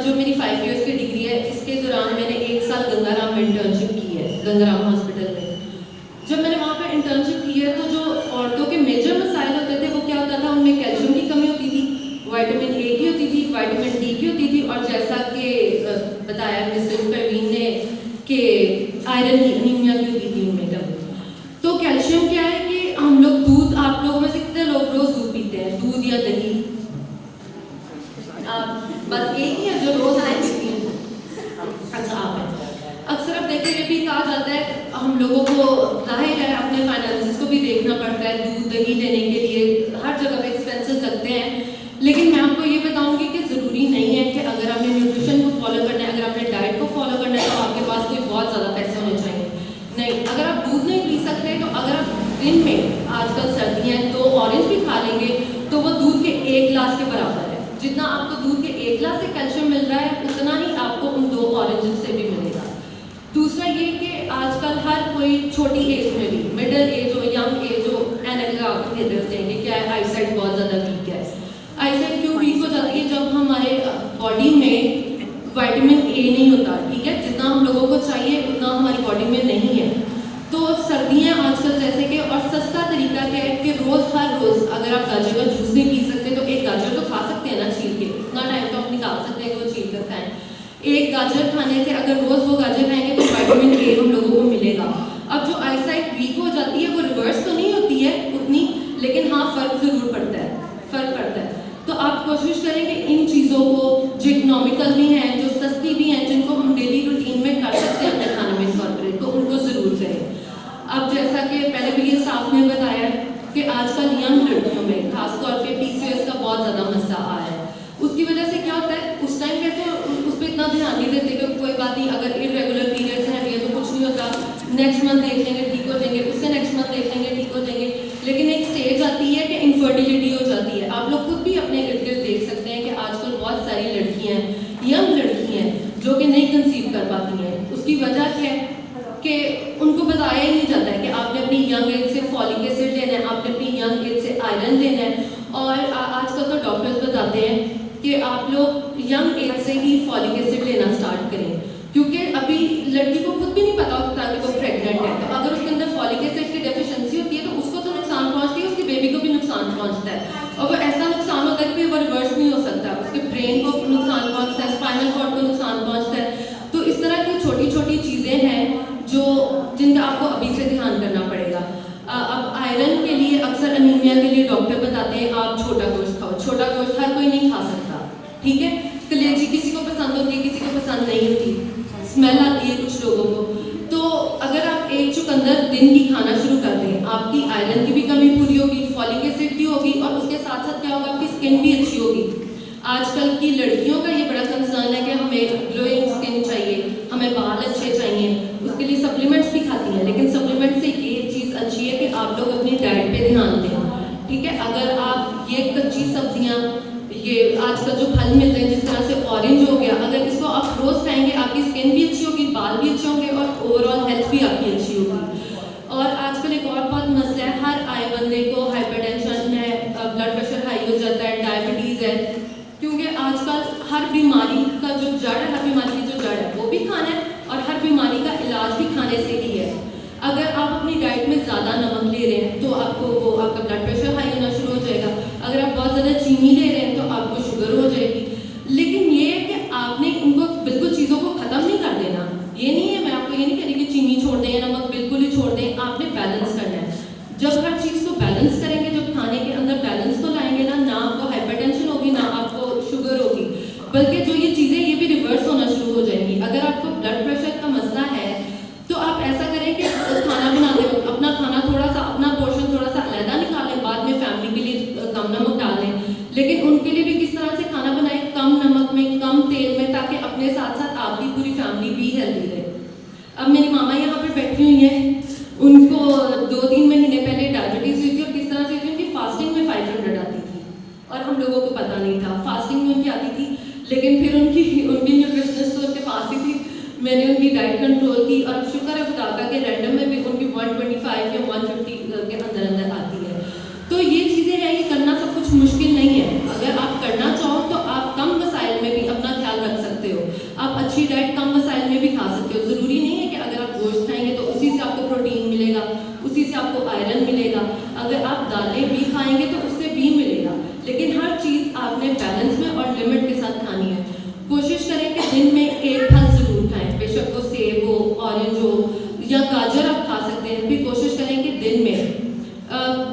जो मेरी 5 इयर्स की डिग्री है, इसके दौरान मैंने 1 साल गंगाराम में इंटर्नशिप की है, गंगाराम हॉस्पिटल में। जब मैंने वहाँ पर इंटर्नशिप की है तो जो औरतों के मेजर मसाइल होते थे वो क्या होता था, उनमें कैल्शियम की कमी होती थी, विटामिन ए की होती थी, विटामिन डी की होती थी, और जैसा कि बताया मिसेस परवीन ने कि आयरन की अनीमिया की होती थी उनमें कमी। तो कैल्शियम क्या है कि हम लोग दूध, आप लोगों में से कितने लोग रोज़ दूध पीते हैं, दूध या दही? बस एक ही है जो रोज़ नहीं पीती है। अच्छा, आप हैं। अक्सर अब देखिए ये भी कहा जाता है, हम लोगों को जाहिर है अपने फाइनेंसेस को भी देखना पड़ता है, दूध दही लेने के लिए हर जगह पे एक्सपेंसेस लगते हैं। लेकिन मैं आपको ये बताऊंगी कि ज़रूरी नहीं है कि अगर आपने न्यूट्रिशन को फॉलो करना है, अगर आपने डाइट को फॉलो करना है तो आपके पास कोई बहुत ज़्यादा पैसे होने चाहिए। नहीं, अगर आप दूध नहीं पी सकते तो अगर आप दिन में, आजकल सर्दियाँ हैं, 2 ऑरेंज भी खा लेंगे तो वो दूध के 1 गिलास के बराबर है। जितना आपको दूध के 1 गिलास से कैल्शियम मिल रहा है उतना ही आपको उन 2 ऑरेंज से भी मिलेगा। दूसरा ये कि आजकल हर कोई छोटी एज में भी, मिडिल एज हो, यंग एज हो, एनेमिया कहते हैं कि क्या है, आईसाइट बहुत ज़्यादा वीक है। आईसाइट क्यों वीक हो जाती है? जब हमारे बॉडी में विटामिन ए नहीं होता, ठीक है, जितना हम लोगों को चाहिए उतना हमारी बॉडी में नहीं है। तो सर्दियाँ आजकल जैसे कि, और सस्ता तरीका क्या है कि हर रोज़ अगर आप गाजर का जूस नहीं पी सकते तो एक गाजर तो खा सकते हैं ना छील के, उतना टाइम तो आप निकाल सकते हैं कि वो छील कर खाएँ। एक गाजर खाने से अगर रोज़ वो गाजर खाएंगे तो विटामिन ए हम लोगों को मिलेगा। अब जो आईसाइट वीक हो जाती है वो रिवर्स तो नहीं होती है उतनी, लेकिन हाँ फ़र्क ज़रूर पड़ता है, फ़र्क पड़ता है। तो आप कोशिश करें कि इन चीज़ों को जो इकोनॉमिकल भी हैं, जो सस्ती भी हैं, जिनको हम डेली रूटीन में कर सकते हैं अपने खाने में इनकॉर्पोरेट, तो उनको ज़रूर करें। अब जैसा कि पहले भी ये स्टाफ ने बताया कि आजकल यंग लड़कियों में खासतौर पे PCOS का बहुत ज़्यादा मसला आ रहा है। उसकी वजह से क्या होता है, उस टाइम पे तो उस पर इतना ध्यान नहीं देते कि कोई बात नहीं, अगर इरेगुलर पीरियड्स हैं ये तो कुछ नहीं होता, नेक्स्ट मंथ देख लेंगे ठीक हो जाएंगे, उससे नेक्स्ट मंथ देख लेंगे ठीक हो जाएंगे। लेकिन एक स्टेज आती है कि इनफर्टिलिटी हो जाती है। आप लोग खुद भी अपने इर्द गिर्द देख सकते हैं कि आजकल बहुत सारी लड़कियाँ हैं, यंग लड़कियाँ हैं, जो कि नहीं कंसीव कर पाती हैं। उसकी वजह क्या है कि उनको बताया ही नहीं जाता है कि आपने अपनी यंग एज से फॉलिक एसिड लेना है, आपने अपनी यंग एज से आयरन लेना है। और आजकल तो डॉक्टर्स बताते हैं कि आप लोग यंग एज से ही फॉलिक एसिड लेना स्टार्ट करें, क्योंकि अभी लड़की को खुद भी नहीं पता होता कि वो प्रेग्नेंट है। तो अगर उसके अंदर फॉलिक एसिड की डेफिशिएंसी होती है तो उसको तो नुकसान पहुंचती है, उसकी बेबी को भी नुकसान पहुंचता है, और वो ऐसा नुकसान होता है कि वो रिवर्स नहीं हो सकता। उसके ब्रेन को नुकसान पहुंचता है, स्पाइनल कॉर्ड को नुकसान पहुंचता है। तो इस तरह की छोटी छोटी चीज़ें हैं जिनका आपको अभी से ध्यान करना पड़ेगा। अब आयरन के लिए अक्सर अनीमिया के लिए डॉक्टर बताते हैं आप छोटा गोश्त खाओ। छोटा गोश्त हर कोई नहीं खा सकता, ठीक है। कलेजी किसी को पसंद होती है, किसी को पसंद नहीं होती, स्मेल आती है कुछ लोगों को। तो अगर आप एक चुकंदर दिन की खाना शुरू कर दें, आपकी आयरन की भी कमी पूरी होगी, फॉलिक एसिड की होगी, और उसके साथ साथ क्या होगा, आपकी स्किन भी अच्छी होगी। आजकल की लड़कियों का ये बड़ा कंसर्न है कि हमें ग्लोइंग स्किन चाहिए, हमें बाल अच्छे चाहिए, उसके लिए सप्लीमेंट्स भी खाती हैं। लेकिन सप्लीमेंट से ये चीज़ अच्छी है कि आप लोग अपनी डाइट पे ध्यान दें, ठीक है। अगर आप ये कच्ची सब्जियाँ, ये आजकल जो फल मिलते हैं जिस तरह से ऑरेंज हो गया, अगर इसको आप रोज़ खाएंगे आपकी स्किन भी अच्छी होगी, बाल भी अच्छे होंगे, और ओवरऑल हेल्थ भी आपकी अच्छी होगी। और आजकल एक और बहुत मसला है, हर आए बंदे को हाइपरटेंशन है, ब्लड प्रेशर हाई हो जाता है, डायबिटीज़ है, क्योंकि आजकल हर बीमारी का जो जड़ है, हर बीमारी की जो जड़ है वो भी खाना है, और हर बीमारी का इलाज भी खाने से ही है। अगर आप अपनी डाइट में ज़्यादा नमक ले रहे हैं तो आपका ब्लड प्रेशर हाई होना शुरू हो जाएगा। अगर आप बहुत ज़्यादा चीनी ले रहे हैं तो आपको शुगर हो जाएगी। लेकिन ये है कि आपने इनको बिल्कुल चीज़ों को ख़त्म नहीं कर देना। ये नहीं है, मैं आपको ये नहीं कह रही कि चीनी छोड़ दें या नमक बिल्कुल ही छोड़ दें, आपने बैलेंस करना है। जब हर चीज़ को बैलेंस करेंगे, जब खाने के अंदर बैलेंस को लाएंगे ना आपको हाइपरटेंशन होगी, ना आपको शुगर होगी, बल्कि जो ये चीज़ें ये भी रिवर्स होना शुरू हो जाएंगी। अगर आपको ब्लड प्रेशर का मसला है तो आप ऐसा करें कि खाना बनाते वक्त अपना खाना थोड़ा सा, अपना पोर्शन थोड़ा सा अलग निकालें, बाद में फैमिली के लिए कम नमक डालें, लेकिन उनके लिए भी किस तरह से खाना बनाएं, कम नमक में, कम तेल में, ताकि अपने साथ साथ आपकी पूरी फैमिली भी हेल्दी रहे। अब मेरी मामा यहाँ पे बैठी हुई हैं, उनको 2-3 महीने पहले डायबिटीज़ हुई थी, और किस तरह से हुई, उनकी फास्टिंग में 500 आती थी, और हम लोगों को पता नहीं था। फास्टिंग में उनकी आती थी, लेकिन फिर उनकी न्यूट्रिशनिस्ट तो उनके पास ही थी, मैंने उनकी डाइट कंट्रोल की, और शुक्र है खुदा का कि रैंडम में भी उनकी 125 या 150 के अंदर आती है। तो ये चीज़ें हैं, ये करना सब कुछ मुश्किल नहीं है। अगर आप करना चाहो तो आप कम वसाइल में भी अपना ख्याल रख सकते हो। आप अच्छी डाइट कम वसाइल में भी खा सकते हो। ज़रूरी नहीं है कि अगर आप गोश्त खाएंगे तो उसी से आपको प्रोटीन मिलेगा, उसी से आपको आयरन मिलेगा। अगर आप दालें भी खाएंगे तो उससे भी मिलेगा, लेकिन हर चीज़ आपने बैलेंस में और लिमिट के साथ खानी है। कोशिश करें कि दिन में एक फल ज़रूर खाएं, बेशक वो सेब हो, ऑरेंज हो, या गाजर आप खा सकते हैं। फिर कोशिश करें कि दिन में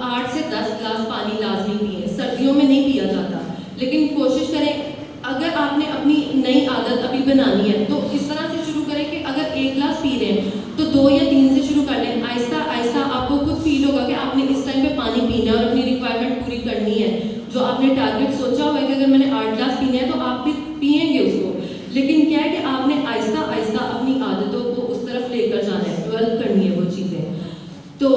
8 से 10 ग्लास पानी लाजमी पिए। सर्दियों में नहीं पिया जाता, लेकिन कोशिश करें, अगर आपने अपनी नई आदत अभी बनानी है तो इस तरह से शुरू करें कि अगर 1 ग्लास पी रहे हैं तो 2 या 3 से शुरू कर लें। आहिस्ता आहिस्ता आपको खुद फील होगा कि आपने इस टाइम पे पानी पीना है और अपनी रिक्वायरमेंट पूरी करनी है। जो आपने टारगेट सोचा हुआ है कि अगर मैंने 8 ग्लास पीने हैं तो आप भी पिएंगे उसको, लेकिन क्या है कि आपने आहिस्ता आहिस्ता अपनी आदतों को उस तरफ लेकर जाना है, डेवलप करनी है वो चीज़ें। तो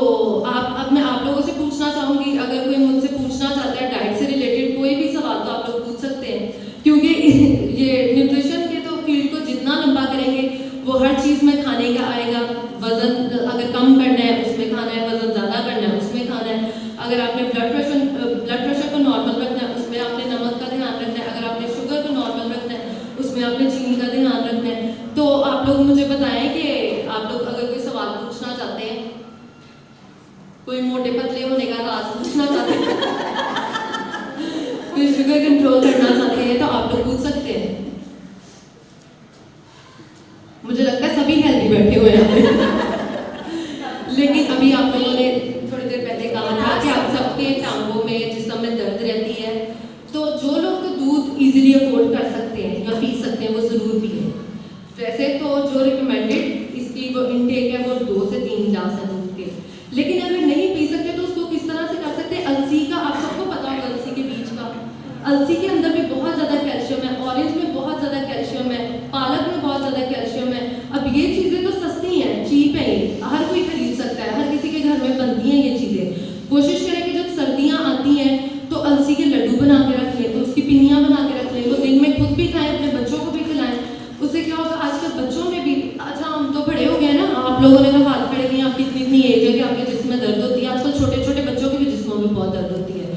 अब मैं आप लोगों से पूछना चाहूँगी, अगर कोई मुझसे पूछना चाहता है डाइट से रिलेटेड कोई भी सवाल तो आप लोग पूछ सकते हैं, क्योंकि ये न्यूट्रिशन के तो फील्ड को जितना लंबा करेंगे वो हर चीज़ में खाने का आएगा। वज़न अगर कम करना है उसमें खाना है, वज़न ज़्यादा करना है उसमें खाना है। अगर आपने ब्लड प्रेशर को नॉर्मल रखना है उसमें आपने नमक का ध्यान रखना है। अगर आपने शुगर को नॉर्मल रखना है उसमें आपने चीनी का ध्यान रखना है। तो आप लोग मुझे बताएं कि आप लोग अगर कोई सवाल पूछना चाहते हैं, कोई मोटे पतले होने का राज पूछना चाहते हैं कोई शुगर कंट्रोल करना चाहते हैं तो आप लोग पूछ सकते हैं। मुझे लगता है सभी हेल्दी बैठे हुए हैं लेकिन अभी आप लोगों ने थोड़ी देर पहले कहा था कि आप सबके टांगों में जिस्म में दर्द रहती है, तो जो लोग तो दूध इजीली अफोर्ड कर सकते हैं या पी सकते हैं वो ज़रूर पिए। वैसे तो जो रिकमेंडेड इसकी वो इनटेक है वो 2 से 3 गिलास है दूध के, लेकिन अगर नहीं पी सकते तो उसको किस तरह से कर सकते हैं। अलसी का आप सबको पता होगा, अलसी के बीज का, अलसी के अंदर भी बहुत ज़्यादा कैल्शियम है, ऑरेंज में बहुत ज़्यादा कैल्शियम है, पालक में बहुत ज़्यादा कैल्शियम है। अब ये चीज़ें तो सस्ती हैं, चीप है, हर कोई खरीद सकता है, हर किसी के घर में बनती हैं ये चीज़ें। कोशिश करें कि जब सर्दियाँ आती हैं तो अलसी के लड्डू बना के रख लें, तो उसकी पिनियाँ बना के रख लें, तो दिन में खुद भी खाएं, अपने बच्चों को भी खिलाएं। उससे क्या होगा, आजकल बच्चों में भी, अच्छा हम तो बड़े हो गए ना, आप लोगों ने तो हाथ खड़े किए, आपकी इतनी एज है कि आपके जिस्म में दर्द होती है। आजकल छोटे छोटे बच्चों के भी जिस्मों में बहुत दर्द होती है।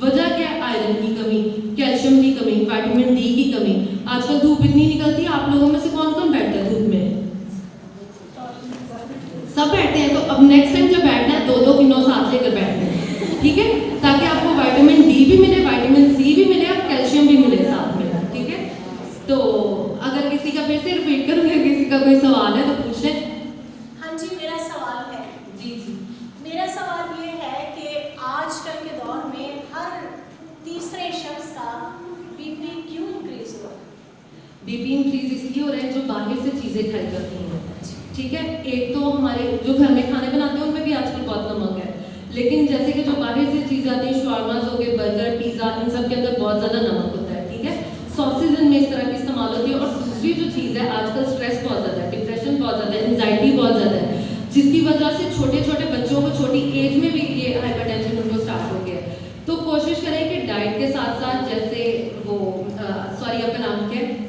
वजह क्या है? आयरन की कमी, कैल्शियम की कमी। विटामिन डी की कमी। आजकल धूप इतनी निकलती है, आप लोगों में से कौन कौन बैठता है धूप में? सब बैठते हैं। तो अब नेक्स्ट टाइम जब बैठना है 2-2 किलो साथ लेकर बैठना है, ठीक है, ताकि आपको विटामिन डी भी मिले, विटामिन सी भी मिले और कैल्शियम भी मिले साथ में, ठीक है। तो अगर किसी का फिर से रिपीट करूँगी, किसी का कोई सवाल है तो पूछ लें। हाँ जी, मेरा सवाल है। जी जी। मेरा सवाल ये है कि आजकल के दौर में हर तीसरे शख्स का बीपी क्यों इंक्रीज हुआ? बीपी इंक्रीज इसलिए हो रहा है जो बाहर से चीज़ें खाई जाती हैं, ठीक है। एक तो हमारे जो घर में खाने बनाते हैं उनमें भी आजकल बहुत नमक है, लेकिन जैसे कि जो बाहर से चीज़ आती है, शवारमाज हो गए, बर्गर, पिज़्ज़ा, इन सब के अंदर बहुत ज़्यादा नमक होता है, ठीक है। सॉसेज में इस तरह की इस्तेमाल होती है। और दूसरी जो चीज़ है, आजकल स्ट्रेस बहुत ज़्यादा है, डिप्रेशन बहुत ज़्यादा है, एंजाइटी बहुत ज़्यादा है, जिसकी वजह से छोटे छोटे बच्चों को छोटी एज में भी ये हाइपरटेंशन उनको स्टार्ट हो गया है। तो कोशिश करें कि डाइट के साथ साथ, जैसे वो सॉरी आपका नाम क्या है,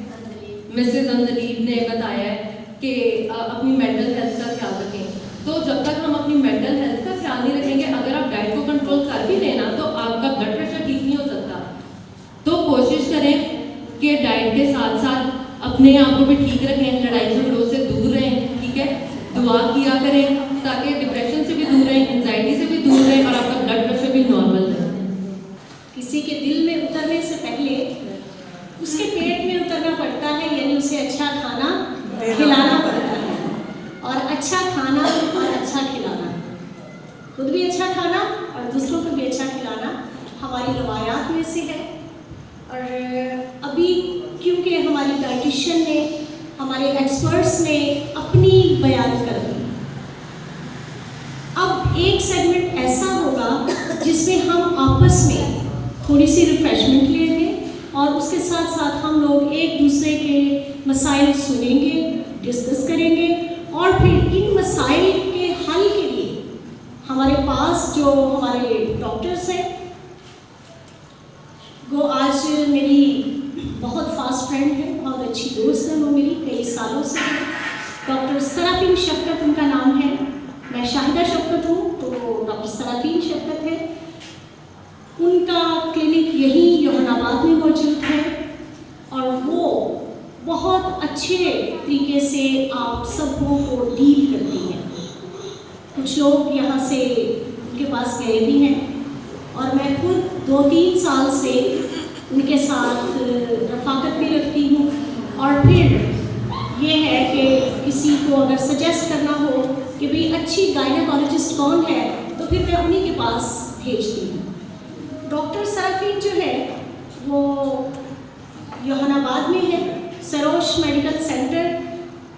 मिसेज अंदलीब ने बताया है कि अपनी मेंटल हेल्थ का ख्याल रखें। तो जब तक हम अपनी मेंटल हेल्थ का ख्याल नहीं रखेंगे, अगर आप डाइट को कंट्रोल कर भी लेना तो आपका ब्लड प्रेशर ठीक नहीं हो सकता। तो कोशिश करें कि डाइट के साथ साथ अपने आप को भी ठीक रखें, लड़ाई झगड़ों से दूर रहें, ठीक है। दुआ किया करें ताकि डिप्रेशन से भी दूर रहें, एंजाइटी से भी दूर रहें और आपका ब्लड प्रेशर भी नॉर्मल रहे। किसी के दिल में उतरने से पहले उसके पेट में उतरना पड़ता है, यानी उसे अच्छा खाना खिलाना पड़ता है। और अच्छा खाना और अच्छा खिलाना, खुद भी अच्छा खाना और दूसरों को भी अच्छा खिलाना हमारी रवायात में से है। और अभी क्योंकि हमारी डाइटिशियन ने, हमारे एक्सपर्ट्स ने अपनी बयान कर दी, अब एक सेगमेंट ऐसा होगा जिसमें हम आपस में थोड़ी सी रिफ्रेशमेंट लेंगे और उसके साथ साथ हम लोग एक दूसरे के मसाइल सुनेंगे, डिस्कस करेंगे और फिर इन मसाइल के हल के लिए हमारे पास जो हमारे डॉक्टर्स हैं, वो आज मेरी बहुत फास्ट फ्रेंड है, बहुत अच्छी दोस्त है, वो मेरी कई सालों से है। डॉक्टर सराफीन शफकत उनका नाम है। मैं शाहिदा शफकत हूँ, तो डॉक्टर सराफीन शफकत है। उनका क्लिनिक यहीं योहानाबाद में मौजूद है और वो बहुत अच्छे तरीके से आप सबों को डील करती हैं। कुछ लोग यहाँ से उनके पास गए भी हैं और मैं खुद 2-3 साल से उनके साथ रफाकत भी रखती हूँ। और फिर ये है कि किसी को अगर सजेस्ट करना हो कि भाई अच्छी गायनेकोलॉजिस्ट कौन है, तो फिर मैं उन्हीं के पास भेजती हूँ। डॉक्टर सराफीन जो है वो योहानाबाद में है, सरोश मेडिकल सेंटर,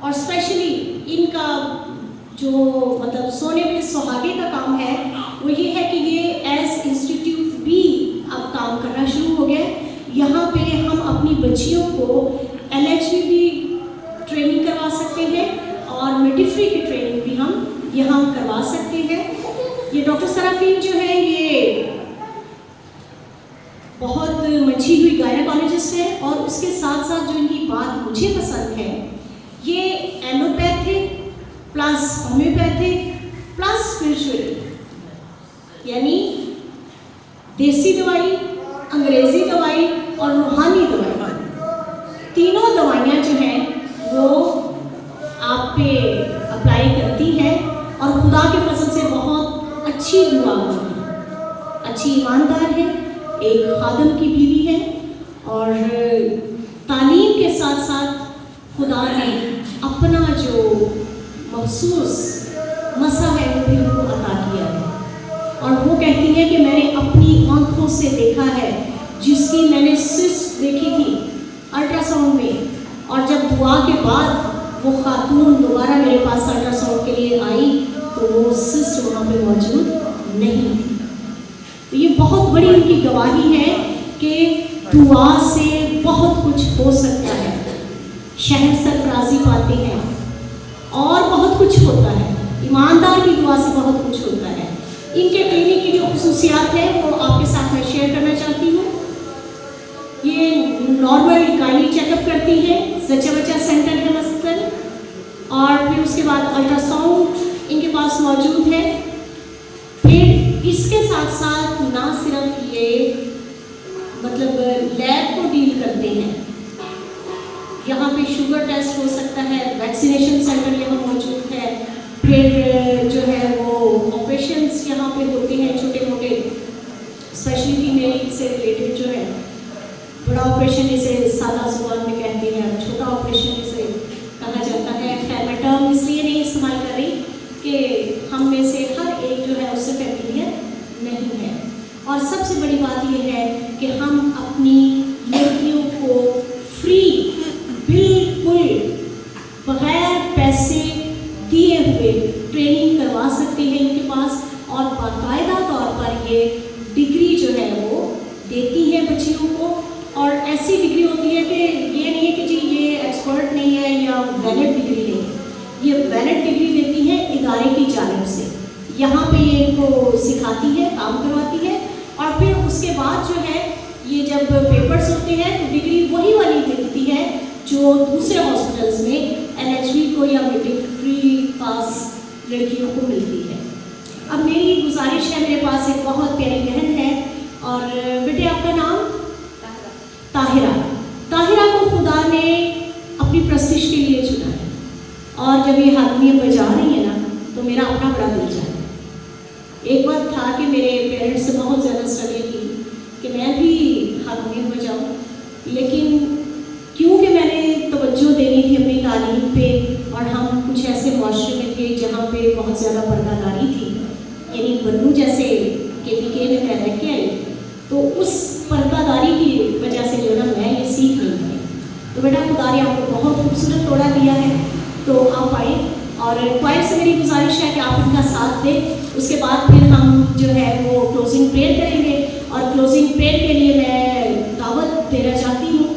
और स्पेशली इनका जो मतलब सोने पे सुहागे का काम है वो ये है कि ये एज इंस्टीट्यूट भी अब काम करना शुरू हो गया। यहाँ पे हम अपनी बच्चियों को LHV भी ट्रेनिंग करवा सकते हैं और मिडवाइफरी की ट्रेनिंग भी हम यहाँ करवा सकते हैं। ये डॉक्टर सराफीन जो है ये बहुत मची हुई गायनेकोलॉजिस्ट है और उसके साथ साथ जो इनकी बात मुझे पसंद है, ये allopathic plus homeopathic plus spiritual, यानी देसी दवाई, अंग्रेजी दवाई और रूहानी दवाई, तीनों दवाइयाँ जो हैं वो आप पे अप्लाई करती हैं और खुदा के फजल से बहुत अच्छी दुआ होगी। अच्छी ईमानदार है, एक खादम की बीवी है और तालीम के साथ साथ खुदा ने अपना जो मखसूस मसा है वो भी उनको अता किया है। और वो कहती है कि मैंने अपनी आँखों से देखा है, जिसकी मैंने सिस्ट देखी थी अल्ट्रासाउंड में, और जब दुआ के बाद वो खातून दोबारा मेरे पास अल्ट्रासाउंड के लिए आई तो वो सिस्ट वहाँ पे मौजूद नहीं थी। तो ये बहुत बड़ी उनकी गवाही है कि दुआ से बहुत कुछ हो सकता है, शहर सरफराजी पाते हैं और बहुत कुछ होता है। ईमानदार की दुआ से बहुत कुछ होता है। इनके क्लिनिक की जो खुसूसियात है वो आपके साथ मैं शेयर करना चाहती हूँ। ये नॉर्मल गायनी चेकअप करती है, सच्चा बच्चा सेंटर है मसलन, और फिर उसके बाद अल्ट्रासाउंड इनके पास मौजूद है। फिर इसके साथ साथ ना सिर्फ ये मतलब लैब को डील शुगर टेस्ट हो सकता है, वैक्सीनेशन सेंटर यहाँ मौजूद है, फिर जो है वो ऑपरेशंस यहाँ पे होते हैं छोटे मोटे, स्पेशली फीमेल से रिलेटेड जो है। बड़ा ऑपरेशन इसे सादा जुबान में कहते हैं, छोटा ऑपरेशन इसे कहा जाता है। खैर मैं टर्म इसलिए नहीं इस्तेमाल कर रही कि हम में से हर एक जो है उससे फैमिलियर नहीं है। और सबसे बड़ी बात यह है कि हम अपनी लड़कियों को फ्री, बिल्कुल बगैर पैसे दिए हुए ट्रेनिंग करवा सकते हैं इनके पास, और बाकायदा तौर पर ये डिग्री जो है वो देती है बच्चियों को। और ऐसी डिग्री होती है कि ये नहीं है कि जी ये एक्सपर्ट नहीं है या वैलिड डिग्री नहीं है, ये वैलिड डिग्री देती है इदारे की जानिब से। यहाँ पे ये इनको सिखाती है, काम करवाती है, और फिर उसके बाद जो है ये जब पेपर्स होते हैं तो डिग्री वही वाली देती है जो दूसरे हॉस्पिटल्स में LHV को या मिडवाइफरी पास लड़कियों को मिलती है। अब मेरी गुजारिश है, मेरे पास एक बहुत प्यारी बहन है, और बेटे आपका नाम? ताहिरा। ताहिरा को खुदा ने अपनी प्रस्तिश के लिए चुना है, और जब ये हारमोनियम बजा रही है ना तो मेरा अपना बड़ा दिल चाहा। एक बात था कि मेरे पेरेंट्स से बहुत ज़्यादा स्ट्रगल की कि मैं भी हारमोनियम बजाऊँ, लेकिन क्योंकि मैंने तवज्जो देनी थी अपनी तालीम पे, और हम कुछ ऐसे माशरे में थे जहाँ पे बहुत ज़्यादा पर्दादारी थी, यानी बन्नू जैसे KPK में मैं रह के आई, तो उस पर्दादारी की वजह से जो ना मैं ये सीख नहीं पाई। तो बेटा खुदा ने आपको बहुत खूबसूरत तोड़ा दिया है, तो आप आए, और क्वायर से मेरी गुजारिश है कि आप इनका साथ दें। उसके बाद फिर हम जो है वो क्लोजिंग प्रेयर करेंगे, और क्लोजिंग प्रेयर के लिए मैं दावत देना चाहती हूँ।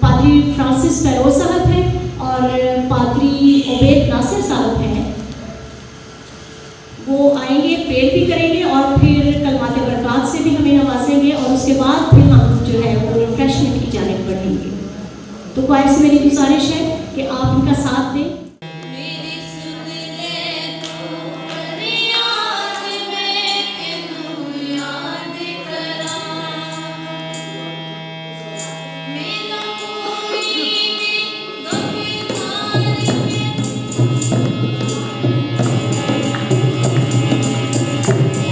पादरी फ्रांसिस फेरोज साहब हैं और पादरी उबैद नासिर साहब हैं, वो आएंगे, प्रेयर भी करेंगे, और फिर कलमात बरक़ात से भी हमें नवाजेंगे, और उसके बाद फिर हम जो है वो रिफ्रेशमेंट की जानिब बढ़ेंगे। तो क्वायर से मेरी गुजारिश है कि आप इनका साथ दें। Thank you.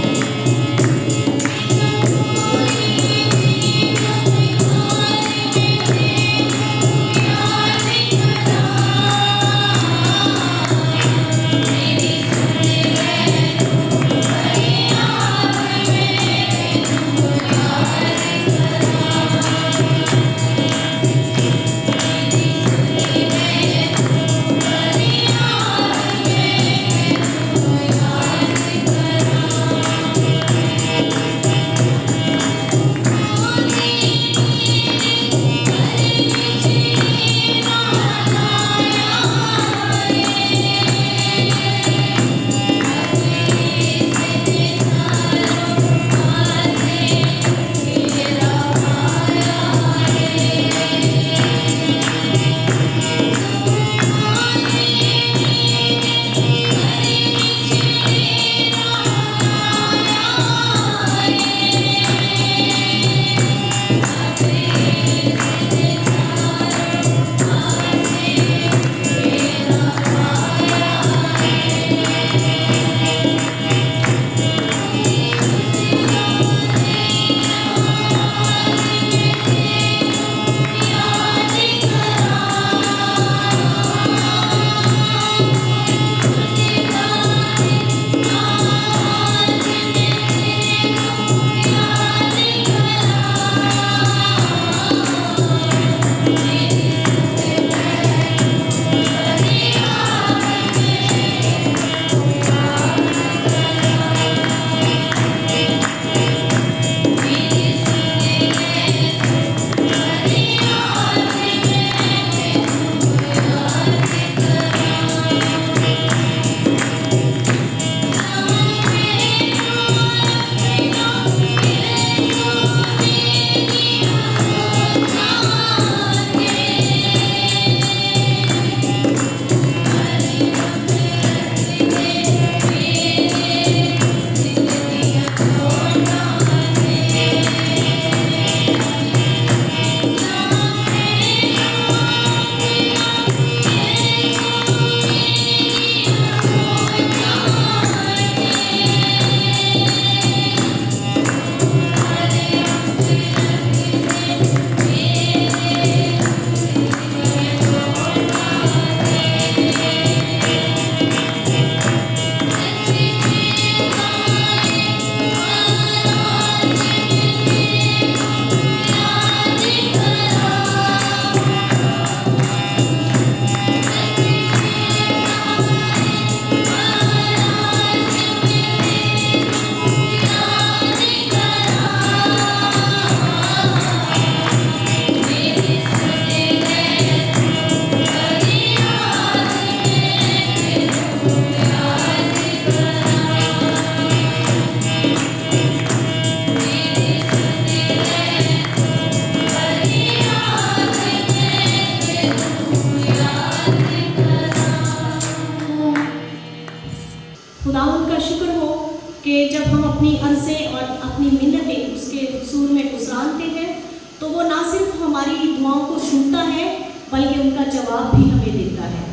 हमारी दुआओं को सुनता है बल्कि उनका जवाब भी हमें देता है।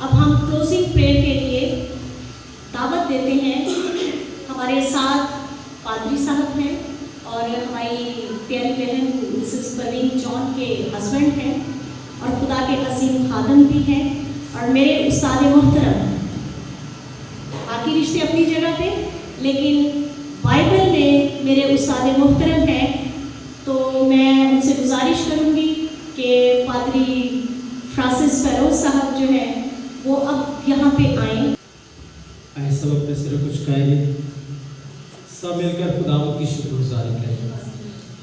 अब हम क्लोजिंग प्रेयर के लिए दावत देते हैं। हमारे साथ पादरी साहब हैं और हमारी प्यारी बहन मिसेस परवीन जॉन के हस्बैंड हैं और खुदा के अजीम खादम भी हैं और मेरे उस्ताद मोहतरम। बाकी रिश्ते अपनी जगह पे, लेकिन बाइबल में मेरे उस्ताद मोहतरम हैं, तो मैं उनसे गुजारिश करूँगी कि पादरी फ्रांसिस फेरोज साहब जो है वो अब यहाँ पे आएँ। आए सब अपने सिर कुछ कहेंगे, सब मिलकर खुदावंद की शुक्रगुजारी करें,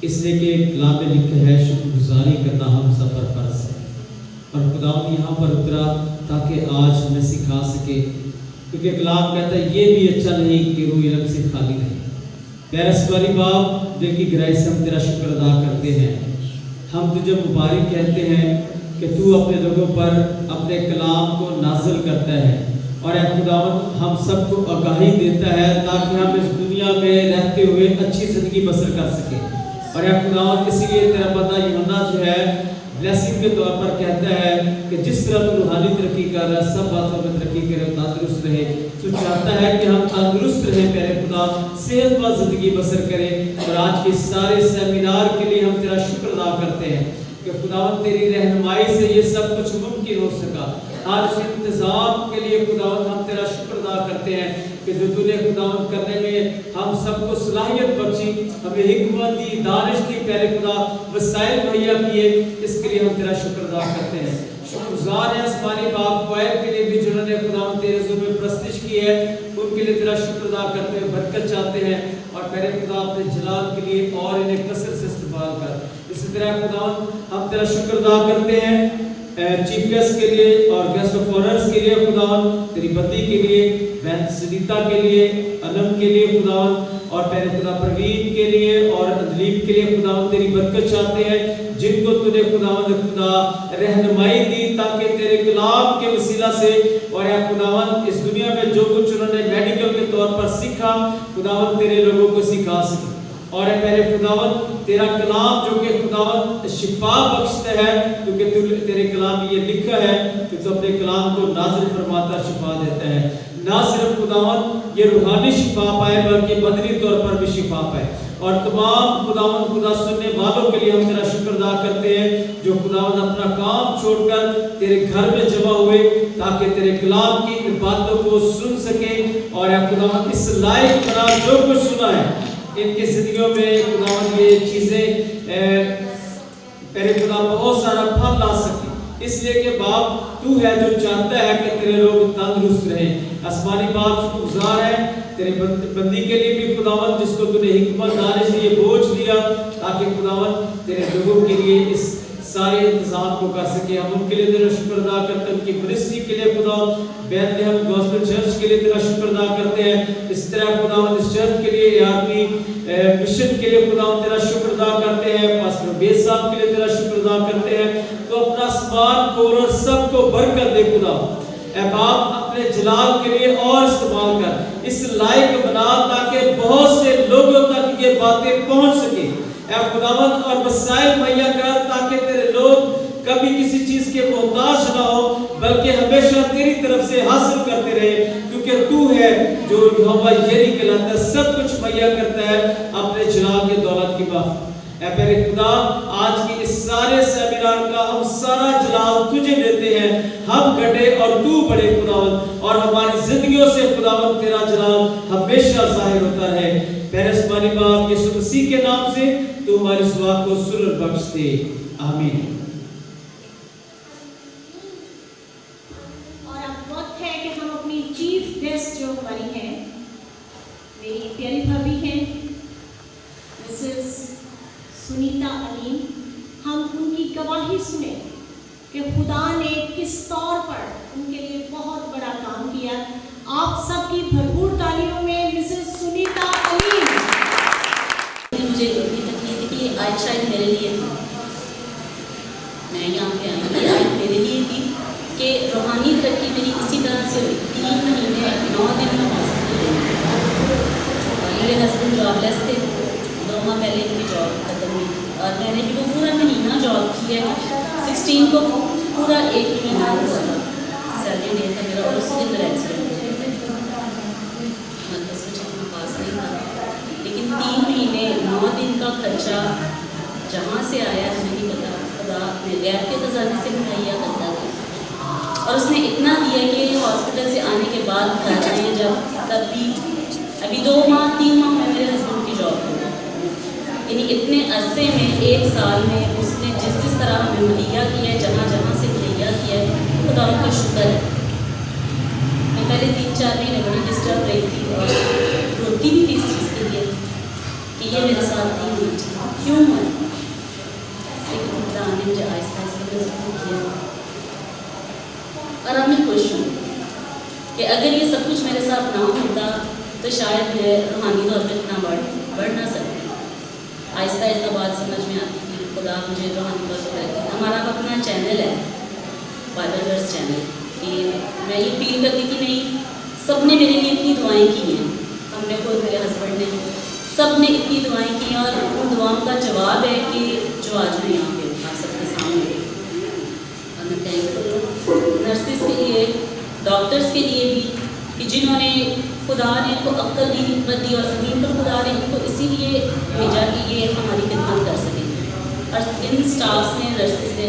इसलिए कि कलाम में लिखा है शुक्रगुजारी करना हम सब पर फर्ज है। और खुदावंद यहाँ पर उतरा ताकि आज हमें सिखा सके, क्योंकि कलाम कहता है ये भी अच्छा नहीं कि रूह इल्म से खाली रहे। प्यारे सवारी बाप, दिल की गहराई से हम तेरा शुक्र अदा करते हैं। हम तुझे मुबारक कहते हैं कि तू अपने लोगों पर अपने कलाम को नाजिल करता है और खुदावंद हम सबको आगाही देता है ताकि हम इस दुनिया में रहते हुए अच्छी ज़िंदगी बसर कर सकें। और खुदावंद इसीलिए तेरा बंदा यूहन्ना जो है ब्लेसिंग के तौर पर कहता है कि जिस तरह तू रूहानी तरक्की कर रहा है, सब बातों में तरक्की करे, तंदुरुस्त रहे। तू चाहता है कि हम तंदुरुस्त रहें प्यारे खुदा, सेहतमंद ज़िंदगी बसर करें। और आज के सारे सेमिनार के लिए हम तेरा शुक्र अदा करते हैं कि खुदावंद तेरी रहनुमाई से ये सब कुछ मुमकिन हो सका। आज इस इंतज़ाम के लिए खुदावंद हम तेरा शुक्र अदा करते हैं कि जो तूने खुदावंद करने में हम सबको सलाहियत बख्शी, हमें हिकमत दी, दानिश दी, प्यारे खुदा वसाइल मुहैया किए, इसके लिए हम तेरा शुक्र अदा करते हैं। शुक्रगुजार हैं आसमानी बाप क्वाइर के लिए भी जिन्होंने खुदावंद तेरे हुज़ूर में प्रस्तिश की है, उनके लिए तेरा शुक्र अदा करते हैं, बरकत चाहते हैं। और प्यारे खुदा अपने जलाल के लिए और इन्हें कसरत से इस्तेमाल कर। इसी तरह खुदावंद हम तेरा शुक्र अदा करते हैं चीफ गेस्ट के लिए और गेस्ट ऑफ ऑनर्स के लिए खुदावंद, तेरी बंदी के लिए, बहन सुनीता के लिए, अनम के लिए खुदावंद, और प्यारे खुदा प्रवीण के लिए और अंजलीब के लिए खुदावंद तेरी बरकत चाहते हैं, जिनको तूने खुदावंद खुदा रहनुमाई दी ताकि तेरे कलाम के वसीला से और खुदावंद इस दुनिया में जो कुछ उन्होंने मेडिकल के तौर पर सीखा खुदावंद तेरे लोगों को सिखा सके। और मेरे खुदावंद तेरा कलाम जो कि खुदावंद शिफा बख्शता है, क्योंकि तू तेरे कलाम में ये लिखा है कि तू अपने कलाम को नाज़िल फरमाता शिफा देता है। ना सिर्फ खुदावंद ये रूहानी शिफा पाए बल्कि बदनी तौर पर भी शिफा पाए। और तमाम खुदावंद खुदा सुनने वालों के लिए हम तेरा शुक्र अदा करते हैं जो खुदावंद अपना काम छोड़कर तेरे घर में जमा हुए ताकि तेरे कलाम की इन बातों को सुन सके। और खुदावंद इस लायक बना जो कुछ सुना है इनकी जिंदगियों में खुदावंद ये चीज़ें तेरे खुदा बहुत सारा फल ला सके, इसलिए कि बाप तू है जो चाहता है कि तेरे लोग तंदुरुस्त रहें। आसमानी बाप शुक्रगुजार है तेरे बंदी के लिए भी खुदावंद, जिसको तूने हिकमत दानिश से ये बोझ दिया ताकि खुदावंद तेरे लोगों के लिए इस सारे इंतजाम को कर सके। हम उनके लिए तेरा शुक्र अदा करते हैं, उनकी मिनिस्ट्री के लिए खुदा बेथलेहम गॉस्पेल चर्च के लिए तेरा शुक्र अदा करते हैं। इस तरह खुदावंद इस चर्च के लिए आर्मी मिशन के लिए खुदावंद तेरा शुक्र अदा करते हैं। पास्टर बेस साहब के लिए तेरा शुक्र अदा करते हैं। तो अपना सामान खोल और सबको बरकत दे खुदा। ऐ बाप अपने जलाल के लिए और इस्तेमाल कर, इस लायक बना ताकि बहुत से लोगों तक ये बातें पहुंच सके। ऐ खुदावंद और वसाइल मुहैया कर ताकि तेरे लोग कभी किसी चीज के मोहताज ना हो बल्कि हमेशा तेरी तरफ से हासिल करते रहे, क्योंकि तू है जो यहोवा यरी कहलाता है, सब कुछ मुहैया करता है अपने जलाल के दौलत की बात। ऐ मेरे खुदा आज के इस सारे सेमिनार का हम सारा जलाल तुझे देते हैं। हम घटे और तू बड़े खुदावंद, और हमारी जिंदगियों से खुदावंद तेरा जलाल हमेशा जाहिर होता रहे। पैरस्मानी बाप यीशु मसीह के नाम से तू हमारी दुआ को सुन बख्श दे, आमीन। और अब वक्त है कि हम अपनी चीफ गेस्ट जो हमारी हैं, मेरी प्यारी भाभी हैं मिसेस सुनीता अलीम, हम उनकी गवाही सुने कि खुदा ने किस तौर पर उनके लिए बहुत बड़ा काम किया। आप सबकी भरपूर तालियों में मिसेस सुनीता अलीम। मुझे इतनी तकलीफ थी कि आज शायद मेरे लिए थी, मैं यहाँ पे आई आज मेरे लिए थी कि रूहानी तरक्की मेरी इसी तरह से हुई। 3 महीने 9 दिन में हो सकती है। मेरे हस्बैंड जॉबलेस थे, 2 माह पहले इनकी जॉब खत्म हुई। और मैंने भी वो पूरा महीना जॉब की है। 16 को पूरा 1 महीना हुआ था, सैलरी डे था मेरा, और उसी दिन मेरा एक्सीडेंट हो गया। मतलब कुछ अपना पास नहीं था, लेकिन 3 महीने 9 दिन का खर्चा जहाँ से आया मुझे नहीं पता, खुदा अपने गैर के खजाने से मुहैया करता था। और उसने इतना दिया कि हॉस्पिटल से आने के बाद घर आए जब, तब भी अभी 2 माह 3 माह में मेरे हस्बैंड की जॉब हो गई। यानी इतने अरसे में 1 साल में उसने जिस तरह हमें मुहैया किया है, जहाँ जहाँ से मुहैया किया है, खुदा का शुक्र है। मैं पहले 3-4 महीने बड़ी डिस्टर्ब रही थी और रोती भी थी इस चीज़ के लिए कि ये मेरे साथ नहीं हुई थी, क्यों हुआ, लेकिन खुदा ने मुझे आहिस्ता आहिस्ता किया। और अब मैं खुश हूँ कि अगर ये सब कुछ मेरे साथ ना होता तो शायद मैं रूहानी तौर पर इतना बढ़ ना सकती। आहिस्ता आहिस्ता बात समझ में आती कि खुदा मुझे रूहानी तौर पर करती। हमारा अपना चैनल है, बाइबल वर्स चैनल, कि मैं ये फील करती कि नहीं, सब ने मेरे लिए इतनी दुआएं की हैं, हमने खुद, मेरे हस्बैंड ने, सब ने इतनी दुआएं की, और उन दुआओं का जवाब है कि जो आज मैं यहाँ पे आप सबके सामने, और मैं थैंकफुल हूँ नर्सिस के लिए, डॉक्टर्स के लिए भी, कि जिन्होंने खुदा ने इनको अक्ल दी, हिम्मत दी, और ज़मीन पर खुदा ने इनको इसीलिए भेजा कि ये हमारी खिदमत कर सकें। और इन स्टाफ्स ने, नर्सिस ने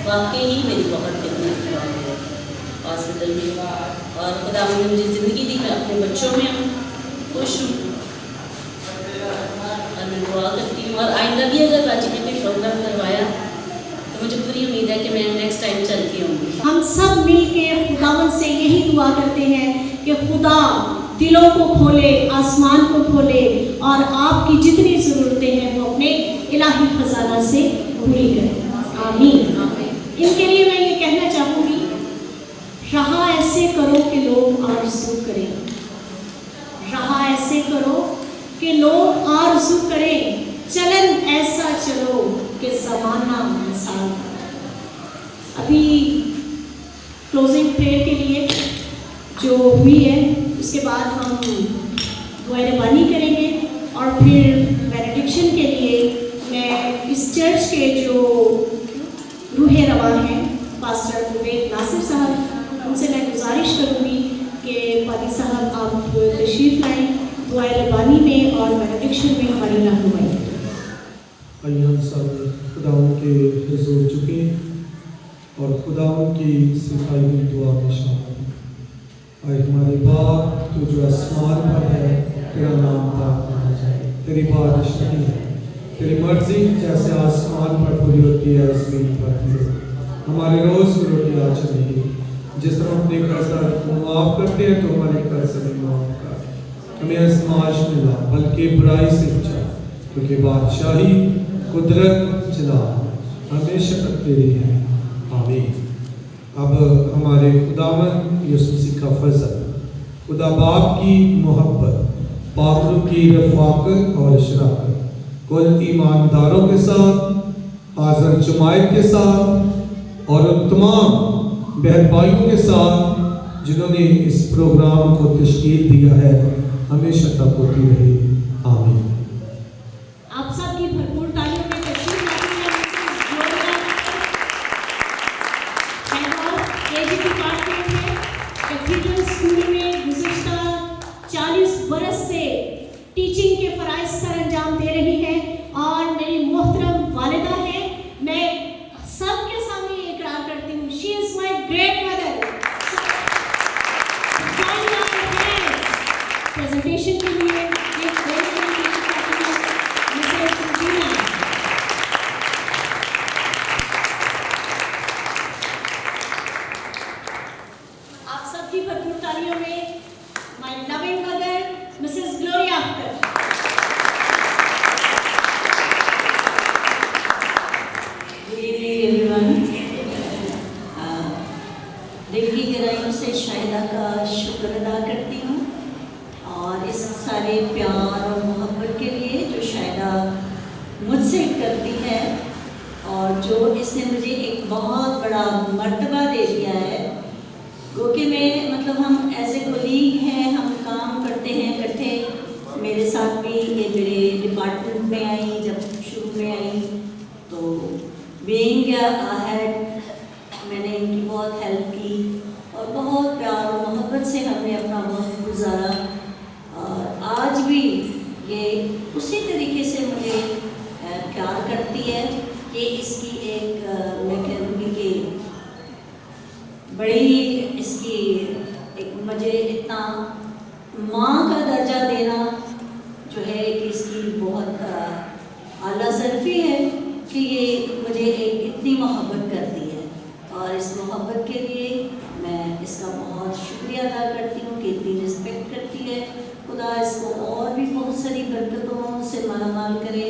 वाकई ही मेरी बहुत खिदमत की हॉस्पिटल में, और खुदा ने मुझे ज़िंदगी दी, मैं अपने बच्चों में हूँ, खुश हूँ, और मैं दुआ करती हूँ। और आइंदा भी अगर राजी ने कोई प्रोग्राम करवाया तो मुझे पूरी उम्मीद है कि मैं नेक्स्ट टाइम चल के आऊँगी। हम सब मिलके खुदावंद से यही दुआ करते हैं कि खुदा दिलों को खोले, आसमान को खोले, और आपकी जितनी ज़रूरतें हैं वो अपने इलाही खजाना से पूरी करें। आमीन। इनके लिए मैं ये कहना चाहूँगी, रहा ऐसे करो कि लोग आरज़ू करें, रहा ऐसे करो कि लोग आरज़ू करें, चलन ऐसा चलो कि ज़माना मिसाल। अभी क्लोजिंग प्रेयर के लिए जो हुई है, उसके बाद हम दुआ रबानी करेंगे, और फिर बेनेडिक्शन के लिए मैं इस चर्च के जो रूहे रवा हैं, पास्टर उबैद नासिर साहब, उनसे मैं गुजारिश करूँगी कि पादी साहब आप तशरीफ़ लाएँ दुआ रबानी में और बेनेडिक्शन में हमारी रहनुमाई। आइए हम सब खुदाओं के हुज़ूर झुके और खुदाओं की सिखाई हुई दुआ में शामिल हों। आए हमारे बाप, तू जो आसमान पर है, तेरा नाम पाक माना जाए, तेरी बादशाही है, तेरी मर्जी जैसे आसमान पर पूरी होती है ज़मीन पर भी हो। हमारे रोज़ की रोटी आज मिली, जिस तरह अपने कर्ज़दार को माफ़ करते हैं तो हमारे कर्ज़ में माफ़ कर, हमें आज़माइश में ला बल्कि बुराई से बचा, क्योंकि बादशाही, कुदरत, जलाल हमेशा तक तेरी है। आमीन। अब हमारे खुदावंद यीशु मसीह का फजल, खुदा बाप की मोहब्बत, पाक रूह की रफ़ाकत और शराकत कुल ईमानदारों के साथ, हाज़िर जमायत के साथ, और उन तमाम बहन भाइयों के साथ जिन्होंने इस प्रोग्राम को तशकील दिया है, हमेशा तक होती रहे। आमीन। आप सबकी भरपूर तालियों में तशरीफ लाती है केजी डिपार्टमेंट में कैथीड्रल स्कूल में गुज़िश्ता 40 बरस से टीचिंग के फ़राइज़ सर अंजाम दे रही है, और मेरी मोहतरम वालिदा है। मैं सबके सामने इकरार करती हूँ, she is my great mother. Presentation के लिए एक आप सबकी भरपूर तालियों में my loving mother Mrs Gloria Akhtar. दिल की गहराइयों से शाहिदा का शुक्र अदा करती हूँ, और इस सारे प्यार और मोहब्बत के लिए जो शाहिदा मुझसे करती है, और जो इसने मुझे एक बहुत बड़ा मर्तबा दे दिया है। गो कि मैं मतलब हम एज ए कोलीग हैं, हम काम करते हैं इकट्ठे। मेरे साथ भी ये मेरे डिपार्टमेंट में आई, जब शुरू में आई तो बीइंग अहेड मैंने इनकी बहुत हेल्प की और बहुत प्यार और मोहब्बत से हमने अपना वक्त गुजारा। और आज भी ये उसी तरीके से मुझे प्यार करती है कि इसकी एक मैं कहूँगी कि बड़ी इसकी एक मुझे इतना माँ का दर्जा देना जो है कि इसकी बहुत आला ज़रफ़ी है कि ये मुझे एक इतनी मोहब्बत करती है। और इस मोहब्बत के लिए मैं इसका बहुत शुक्रिया अदा करती हूँ कि इतनी रिस्पेक्ट करती है। खुदा इसको और भी बहुत सारी बरकतों से मालामाल करे,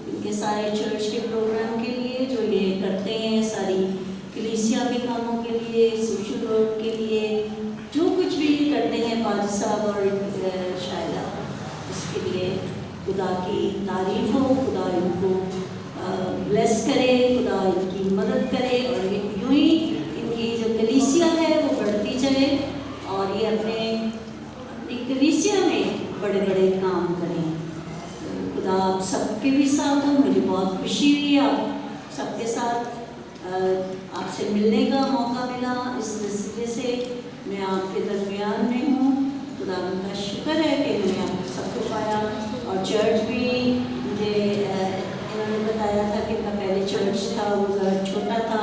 इनके सारे चर्च के प्रोग्राम के लिए जो ये करते हैं, सारी कलीसिया के कामों के लिए, सोशल वर्क के लिए, जो कुछ भी करते हैं पाजी साहब और शायदा, इसके लिए खुदा की तारीफ़ हो, खुदा इनको ब्लेस करे, खुदा इनकी मदद करे और यूँ ही इनकी जो कलीसिया है वो बढ़ती जाए और ये अपनी कलीसिया में बड़े बड़े काम करें। तो खुदा आप सबके भी साथ हो। मुझे बहुत खुशी हुई आप सबके साथ आपसे मिलने का मौका मिला। इस नसीबे से मैं आपके दरमियान में हूँ। खुदा का शुक्र है कि मैंने आप सबको पाया। और चर्च भी मुझे इन्होंने बताया था कि इनका पहले चर्च था वो ज़रा छोटा था।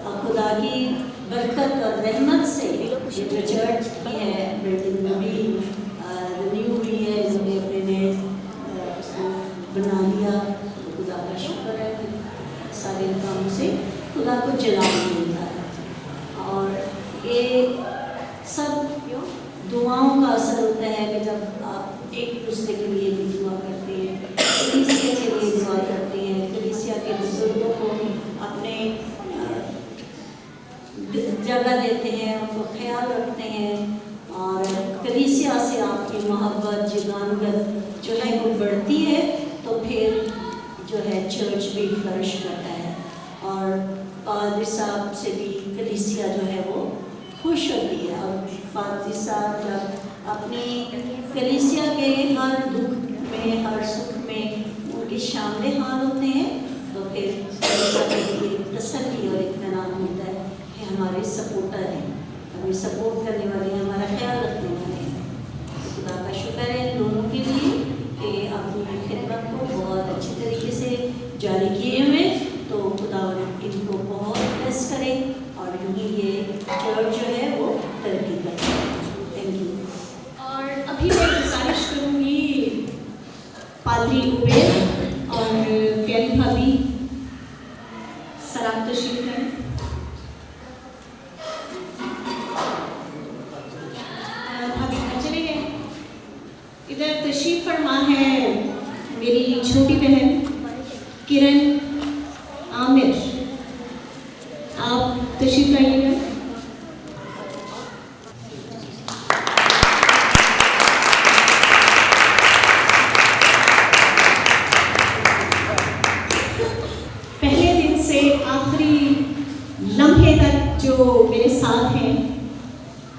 और खुदा की बरकत और रहमत से ये जो चर्च की है बिल्डिंग में भी रिन्यू हुई है, इन्होंने अपने नए उसको बना लिया। तो खुदा का शुक्र है कि सारे कामों से खुदा को जलाल मिलता है। और ये सब दुआओं का असर होता है कि जब आप एक दूसरे के लिए भी दुआ करते हैं, कलीसिया के लिए दुआ करते हैं, कलीसिया के बुजुर्गों को अपने जगह देते हैं, उनको ख्याल रखते हैं और कलीसिया से आपकी मोहब्बत जुगानगत जो है वो बढ़ती है, तो फिर जो है चर्च भी फ्लरिश करता है और पादरी साहब से भी कलीसिया जो है वो खुश होती है। और पादरी साहब जब अपनी कलीसिया के हर दुख में, हर सुख में उनके सामने हाल होते हैं, तो फिर तसल्ली और इत्मीनान मिलता है कि हमारे सपोर्टर हैं, हमें सपोर्ट करने वाले हैं, हमारा ख्याल रखने वाले हैं। तो खुदा का शुक्र है इन दोनों के लिए कि अपनी खिदमत को बहुत अच्छी तरीके से जारी किए हुए। तो खुदा इनको बहुत ब्लेस करे और यूँ ही ये चर्च जो है वो तरक्की करे। Thank you. और अभी मैं गुजारिश करूँगी पादरी उबैद और प्यारी भाभी सराब तशरीफ है। भाभी घर चले गए। इधर तशरीफ फरमा है मेरी छोटी बहन किरण आमिर, आप तशरीफ लाइएगा। पहले दिन से आखिरी लम्हे तक जो मेरे साथ हैं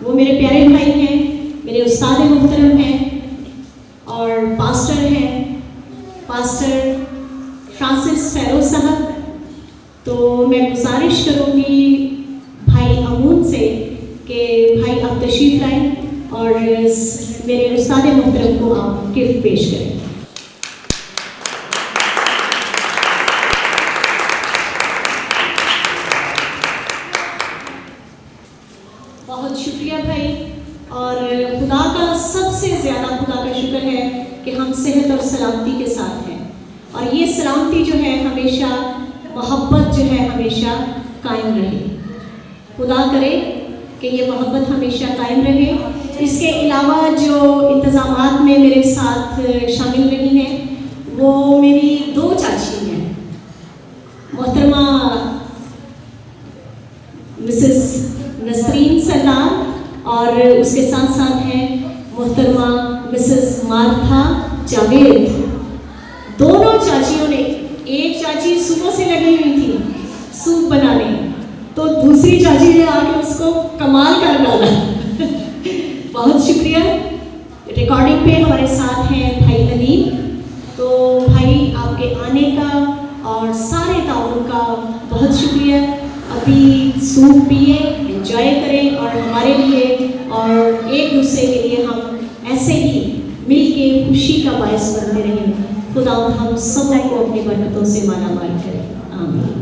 वो मेरे प्यारे भाई हैं, मेरे उस्ताद मोहतरम हैं और पास्टर हैं, पास्टर फ्रांसिस फेरो साहब। तो मैं गुजारिश करूँगी भाई अमून से कि भाई आप तशरीफ़ लाएं और मेरे उस्ताद मोहतरम को आप गिफ्ट पेश करें। बहुत शुक्रिया भाई। और खुदा का सबसे ज़्यादा खुदा का शुक्र है कि हम सेहत और सलामती के साथ हैं और ये सलामती जो है हमेशा, मोहब्बत जो है हमेशा कायम रहे। खुदा करे कि ये मोहब्बत हमेशा कायम रहे। इसके अलावा जो इंतज़ामात में मेरे साथ शामिल रही हैं वो मेरी 2 चाची हैं, मोहतरमा मिसेस नसरीन सरदार और उसके साथ साथ हैं मोहतरमा मिसेस मार्था जावेद। दोनों चाचियों ने, एक चाची सुबह से लगी हुई थी सूप बनाने, तो दूसरी चाची ने आके उसको कमाल कर डाला। बहुत शुक्रिया। रिकॉर्डिंग पे हमारे साथ हैं भाई अली। तो भाई आपके आने का और सारे ताउन का बहुत शुक्रिया। अभी सूप पिए, एंजॉय करें और हमारे लिए और एक दूसरे के लिए हम ऐसे ही मिल के खुशी का बायस बनते रहें। खुदा हम सबको अपनी बरकतों से माला माल करें। आमीन।